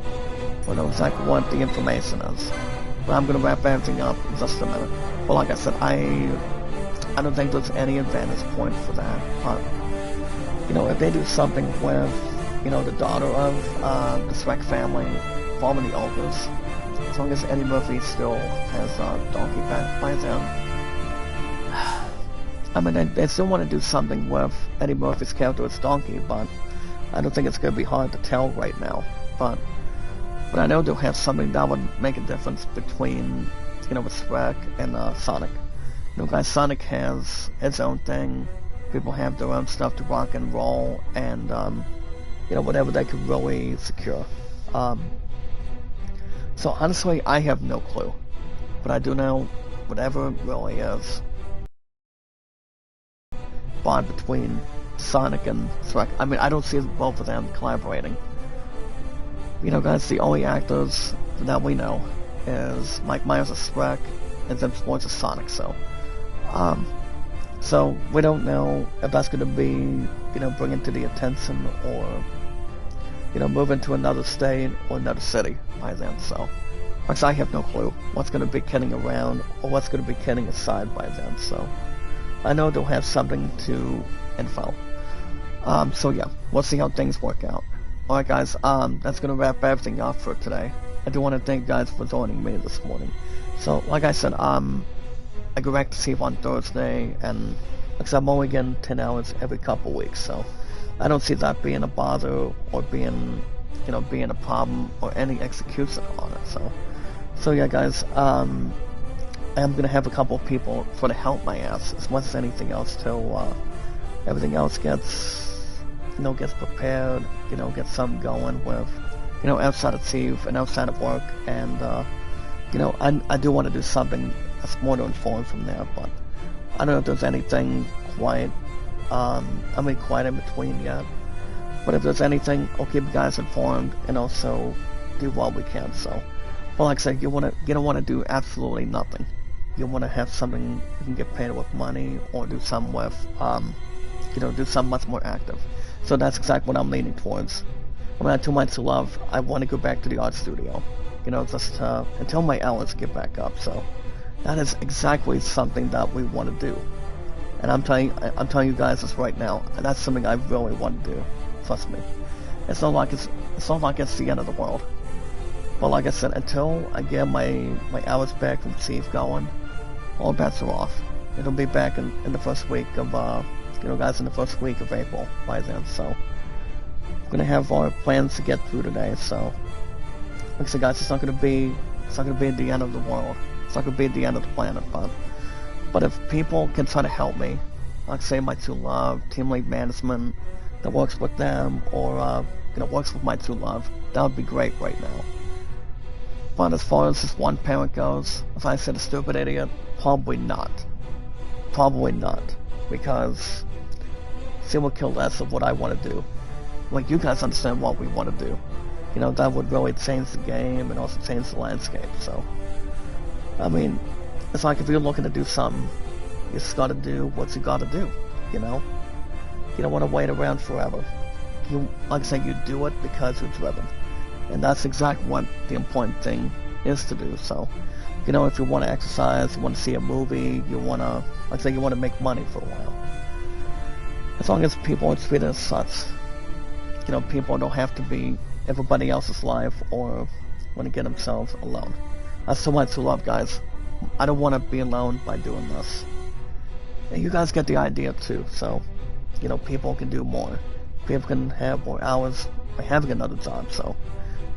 We don't know exactly what the information is. But I'm going to wrap everything up in just a minute. Well, like I said, I don't think there's any advantage point for that. But, you know, if they do something with, you know, the daughter of the Shrek family forming the ogres, as long as Eddie Murphy still has Donkey back by then. I mean, they still want to do something with Eddie Murphy's character as Donkey, but I don't think it's going to be hard to tell right now. But I know they'll have something that would make a difference between, you know, with Shrek and Sonic. You know, guys, Sonic has its own thing. People have their own stuff to rock and roll, and you know, whatever they could really secure. So honestly, I have no clue, but I do know whatever it really is bond between Sonic and Shrek. I mean, I don't see both of them collaborating. You know, guys, the only actors that we know is Mike Myers is Shrek, and Zim Sports is Sonic. So we don't know if that's going to be, bringing to the attention or, moving to another state or another city by then. So, because I have no clue what's going to be kidding around or what's going to be kidding aside by then. So, I know they'll have something to info. So yeah, we'll see how things work out. Alright guys, that's going to wrap everything up for today. I do want to thank you guys for joining me this morning. So, like I said, I go back to sleep on Thursday, and like I said, I'm only getting 10 hours every couple weeks, so I don't see that being a bother or being, being a problem or any execution on it. So yeah guys, I am going to have a couple of people sort of help my ass as much as anything else till everything else gets prepared, get something going with, outside of Steve and outside of work, and, I do want to do something that's more to inform from there, but I don't know if there's anything quite in between yet, but if there's anything, I'll keep you guys informed, and also do what we can. So, well, like I said, you don't want to do absolutely nothing. You want to have something you can get paid with money, or do something with, do something much more active. So that's exactly what I'm leaning towards. I'm at 2 months to love. I want to go back to the art studio, just until my hours get back up. So that is exactly something that we want to do. And I'm telling you guys this right now. That's something I really want to do. Trust me. It's not like it's the end of the world. But like I said, until I get my hours back from Steve going, all bets are off. It'll be back in the first week of guys, in the first week of April by then. So I'm gonna have our plans to get through today. So like I said, guys, it's not gonna be the end of the world. It's not gonna be the end of the planet, but if people can try to help me, like say my True Love, team lead management that works with them, or works with my True Love, that would be great right now. But as far as this one parent goes, if I said a stupid idiot, probably not. Probably not, because she will kill less of what I want to do. Like, you guys understand what we want to do. That would really change the game and also change the landscape. So, I mean, it's like if you're looking to do something, you just gotta do what you gotta do, You don't want to wait around forever. Like I said, you do it because you're driven. And that's exactly what the important thing is to do. So, if you want to exercise, you want to see a movie, you want to, like I say, you want to make money for a while. As long as people are treated as such, people don't have to be everybody else's life or want to get themselves alone. That's so much to love, guys. I don't want to be alone by doing this. And you guys get the idea too, so, people can do more. People can have more hours by having another job, so.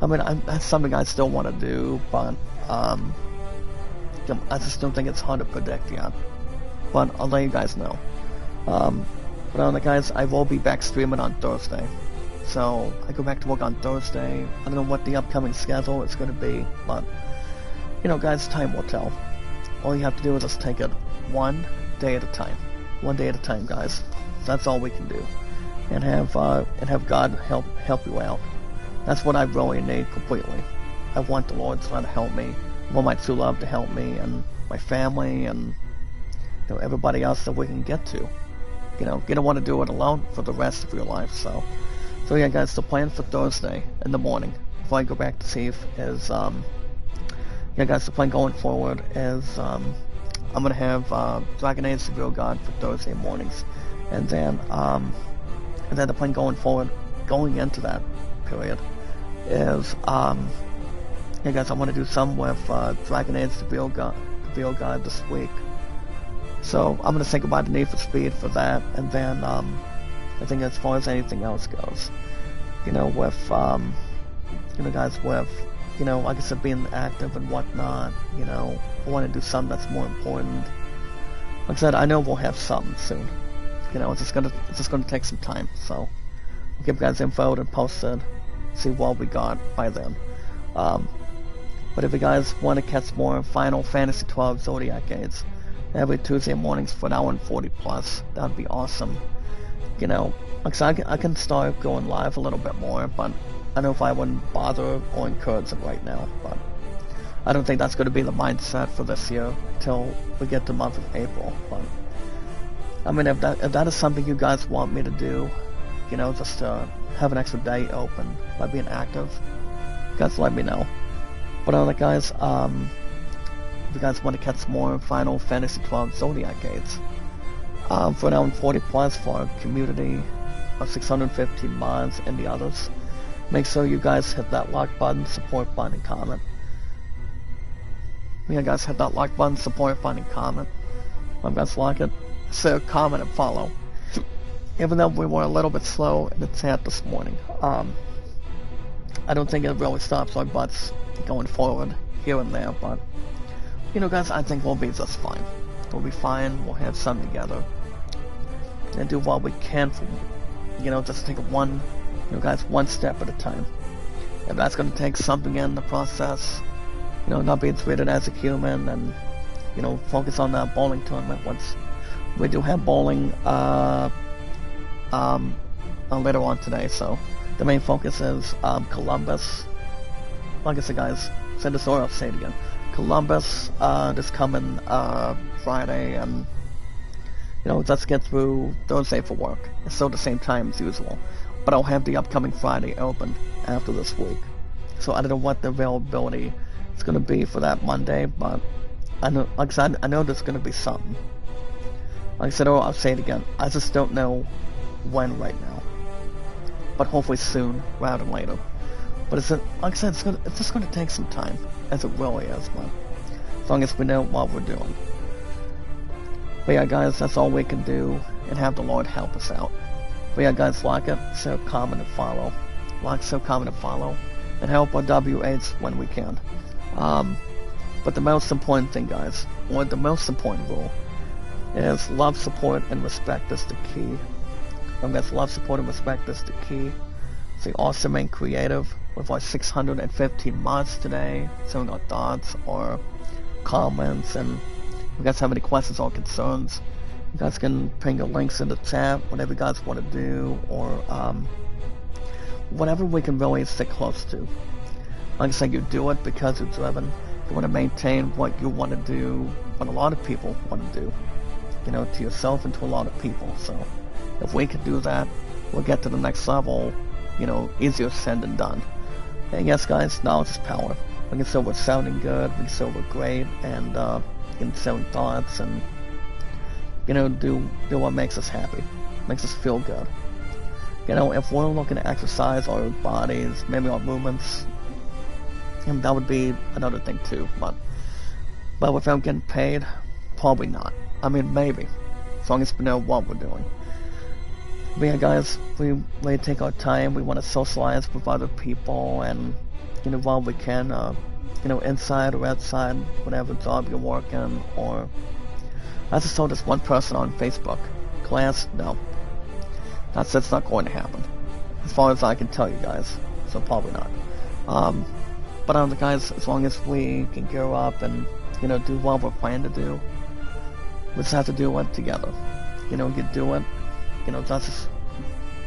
I mean, that's something I still want to do, but, I just don't think it's hard to predict yet. But I'll let you guys know. But on the guys, I will be back streaming on Thursday. So, I go back to work on Thursday. I don't know what the upcoming schedule is going to be, but, guys, time will tell. All you have to do is just take it one day at a time. One day at a time, guys. That's all we can do. And have God help you out. That's what I really need completely. I want the Lord to help me. I want my True Love to help me, and my family, and everybody else that we can get to. You don't want to do it alone for the rest of your life. So yeah, guys, the plan for Thursday in the morning, before I go back to Steve, is yeah, guys, the plan going forward is I'm gonna have Dragon Age the Real God for Thursday mornings, and then the plan going forward, going into that period, is yeah, guys, I want to do some with Dragon Age the Real God this week. So I'm gonna say goodbye to Need for Speed for that, and then I think as far as anything else goes, with guys, with like I said, being active and whatnot, I want to do something that's more important. Like I said, I know we'll have something soon. It's just gonna take some time. So I'll give you guys info and post it, see what we got by then. But if you guys want to catch more Final Fantasy XII Zodiac games every Tuesday mornings for an hour and 40 plus, that'd be awesome. Like I said, I can start going live a little bit more, but I don't know if I wouldn't bother or encourage it right now. But I don't think that's going to be the mindset for this year till we get to the month of April. But I mean, if that is something you guys want me to do, you know, just to have an extra day open by being active, you guys let me know. But other guys, if you guys want to catch more Final Fantasy XII Zodiac gates, for now 40 plus for our community of 650 mods and the others, make sure you guys hit that like button, support button, and comment. Yeah, guys, hit that like button, support button, and comment. If you guys like it, so comment and follow. Even though we were a little bit slow in the chat this morning, I don't think it really stops our butts going forward here and there, but you know, guys, I think we'll be just fine. We'll be fine. We'll have some together and do what we can for, you know, just take one, you know, guys, one step at a time. If that's going to take something in the process, you know, not being treated as a human, and you know, focus on that bowling tournament. Once we do have bowling later on today, so the main focus is Columbus. Like I said, guys, said this or I'll say it again. Columbus this coming Friday, and you know, let's get through Thursday for work. It's still the same time as usual, but I'll have the upcoming Friday open after this week. So I don't know what the availability is going to be for that Monday, but I know, like I said, I know there's going to be something. Like I said, I'll say it again. I just don't know when right now, but hopefully soon rather than later. But it's, like I said, it's just going to take some time, as it really is, but as long as we know what we're doing. But yeah, guys, that's all we can do, and have the Lord help us out. But yeah, guys, like it, so comment and follow. Like, so comment and follow, and help our WH when we can. But the most important thing, guys, or the most important rule, is love, support, and respect is the key. And guys, love, support, and respect is the key. So also remain creative with our 615 mods today, showing our thoughts or comments, and if you guys have any questions or concerns, you guys can ping your links in the chat, whatever you guys want to do, or whatever we can really stick close to. Like I said, you do it because you're driven. You want to maintain what you want to do, what a lot of people want to do, you know, to yourself and to a lot of people. So if we can do that, we'll get to the next level, you know, easier said than done. And yes, guys, knowledge is power. We can say we're sounding good, we can say we're great, and can say thoughts, and you know, do what makes us happy, makes us feel good. You know, if we're looking to exercise our bodies, maybe our movements, and that would be another thing too. But without getting paid, probably not. I mean, maybe, as long as we know what we're doing. But yeah, guys, we really take our time. We want to socialize with other people, and you know, while we can, you know, inside or outside, whatever job you're working, or I just told this one person on Facebook, class, no, that's not going to happen, as far as I can tell you guys. So probably not. But the guys, as long as we can gear up and you know, do what we're planning to do, we just have to do it together. You know, you do it. You know, that's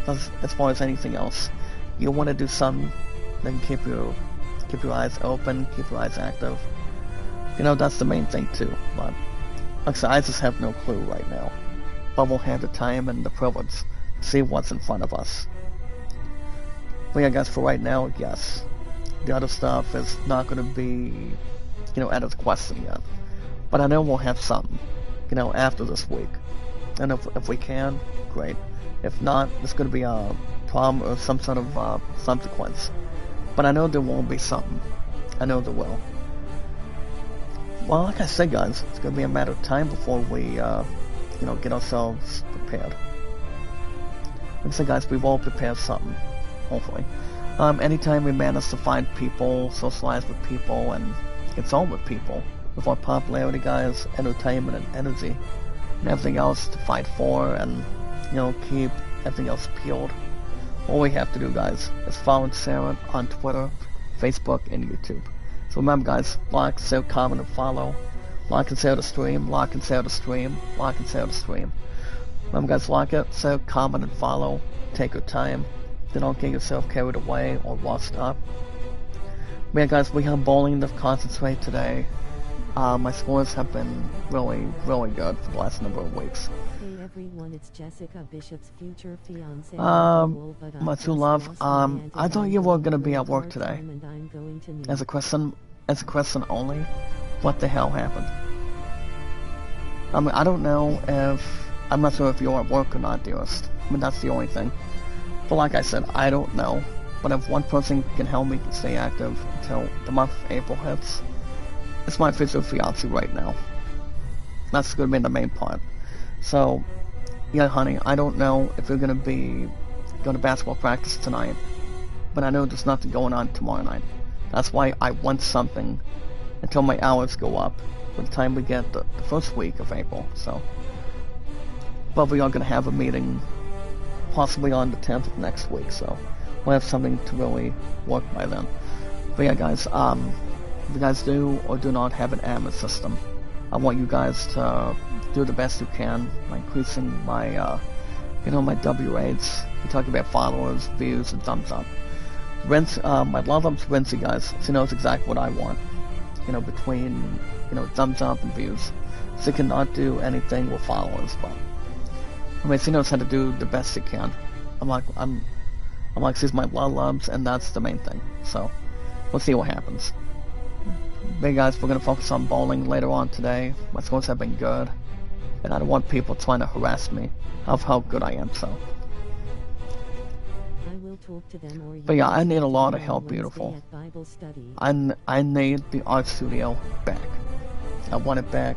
as far as anything else. You want to do something that can keep your eyes open, keep your eyes active. You know, that's the main thing too. But like I said, I just have no clue right now. But we'll have the time and the privilege to see what's in front of us. But yeah, guys, for right now, yes. The other stuff is not going to be, you know, out of the question yet. But I know we'll have something, you know, after this week. And if we can, great. If not, there's going to be a problem or some sort of consequence. But I know there will be something. I know there will. Well, like I said, guys, it's going to be a matter of time before we, you know, get ourselves prepared. Like I said, guys, we've all prepared something, hopefully. Anytime we manage to find people, socialize with people, and get on with people, with our popularity, guys, entertainment, and energy, and everything else to fight for, and, you know, keep everything else peeled. All we have to do, guys, is follow Sarah on Twitter, Facebook, and YouTube. So remember, guys, like, share, comment, and follow. Like and share the stream, like and share the stream, like and share the stream. Remember, guys, like it, share, comment, and follow. Take your time. Don't get yourself carried away or lost up. But yeah, guys, we have bowling to concentrate today. My scores have been really, really good for the last number of weeks. Hey everyone, it's Jessica Bishop's future fiance. My true love. I thought you were gonna be at work today. As a question only. What the hell happened? I mean, I don't know if I'm not sure if you're at work or not, dearest. I mean, that's the only thing. But like I said, I don't know. But if one person can help me stay active until the month of April hits, it's my future fiance right now. That's gonna be the main part. So, yeah, honey, I don't know if you're gonna be going to basketball practice tonight, but I know there's nothing going on tomorrow night. That's why I want something until my hours go up by the time we get the first week of April. So, but we are gonna have a meeting possibly on the 10th of next week. So, we'll have something to really work by then. But yeah, guys, if you guys do or do not have an admin system, I want you guys to do the best you can by increasing my, my W rates. We talk about followers, views, and thumbs up. My love up's Rinsey, guys. She knows exactly what I want. Between, thumbs up and views. She cannot do anything with followers, but I mean, she knows how to do the best she can. I'm like, she's my loves, and that's the main thing. So, we'll see what happens. But guys, we're gonna focus on bowling later on today. My scores have been good, and I don't want people trying to harass me of how good I am. So, I will talk to them, or but yeah, I need a lot of help, beautiful. I need the art studio back. I want it back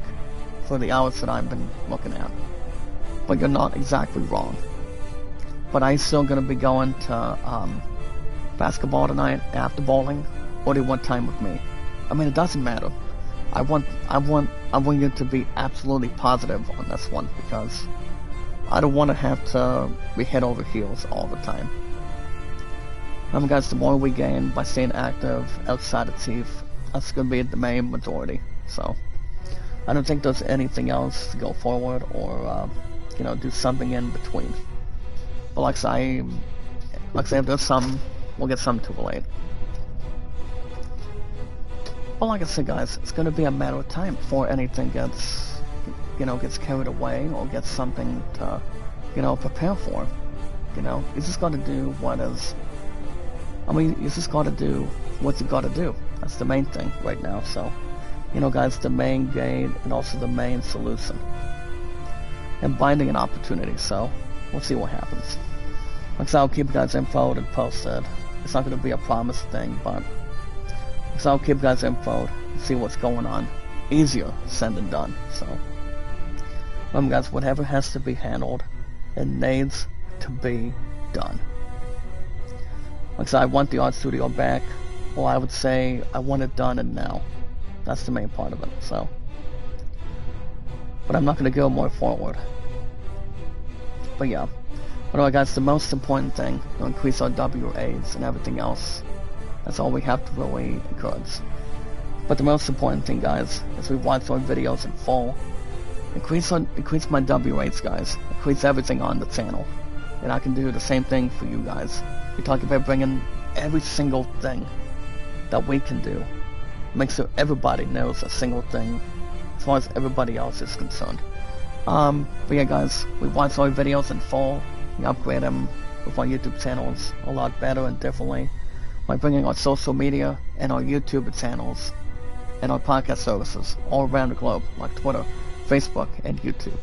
for the hours that I've been looking at. But you're not exactly wrong. But I'm still gonna be going to basketball tonight after bowling, or do you want time with me? I mean, it doesn't matter. I want you to be absolutely positive on this one, because I don't want to have to be head over heels all the time. Guys, the more we gain by staying active outside of Chief, that's going to be the main majority. So, I don't think there's anything else to go forward or, do something in between. But like I say, if there's some, we'll get some to relate. But like I said, guys, it's going to be a matter of time before anything gets carried away or gets something to, prepare for. You just got to do you just got to do what you got to do. That's the main thing right now. So, guys, the main gain and also the main solution. And binding an opportunity, so we'll see what happens. Like I said, I'll keep you guys infoed and posted. It's not going to be a promised thing, but so I'll keep you guys infoed and see what's going on. Easier said than done. So, guys, whatever has to be handled, it needs to be done. Like I said, I want the art studio back. Well, I would say I want it done and now. That's the main part of it. So, but I'm not going to go more forward. But yeah. But anyway, guys, the most important thing, to increase our WAs and everything else. That's all we have to really encourage. But the most important thing, guys, is we watch our videos in full. Increase my WAs, guys. Increase everything on the channel. And I can do the same thing for you guys. We talk about bringing every single thing that we can do. Make sure everybody knows a single thing as far as everybody else is concerned. But yeah, guys, we watch our videos in full. We upgrade them with our YouTube channels a lot better and differently by bringing our social media and our YouTube channels and our podcast services all around the globe, like Twitter, Facebook, and YouTube.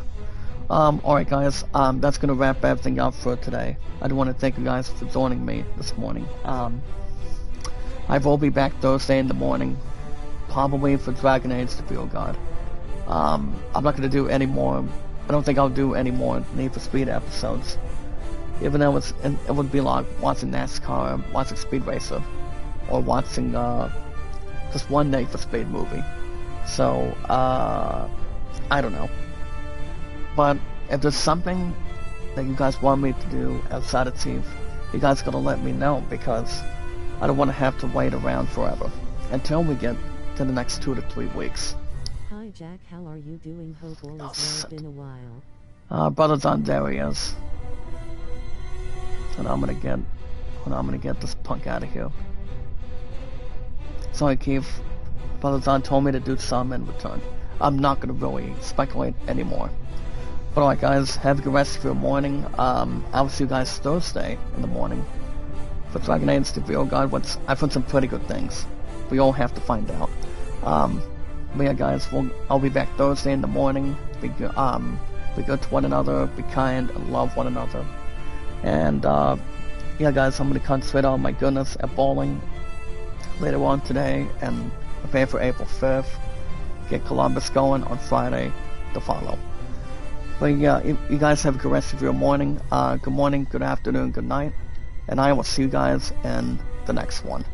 Alright, guys, that's going to wrap everything up for today. I do want to thank you guys for joining me this morning. I will be back Thursday in the morning, probably for Dragon Age the Field God. I'm not going to do any more, I don't think I'll do any more Need for Speed episodes. Even though it would be like watching NASCAR, watching Speed Racer, or watching just one Need for Speed movie. So, I don't know. But if there's something that you guys want me to do outside of Chief, you guys gotta let me know, because I don't want to have to wait around forever until we get to the next 2 to 3 weeks. Hi Jack, how are you doing? Hope all is well. Been a while. Brothers on there he is. And I'm gonna get this punk out of here. Sorry, Keith. Brother Zon told me to do some in return. I'm not gonna really speculate anymore. But alright guys, have a good rest of your morning. I'll see you guys Thursday in the morning for Dragon Age the Real God. I found some pretty good things. We all have to find out. But yeah guys, I'll be back Thursday in the morning. Be good to one another, be kind, and love one another. And yeah guys, I'm gonna concentrate on my goodness at bowling later on today and prepare for April 5th. Get Columbus going on Friday to follow. But yeah, you guys have a good rest of your morning. Good morning, good afternoon, good night. And I will see you guys in the next one.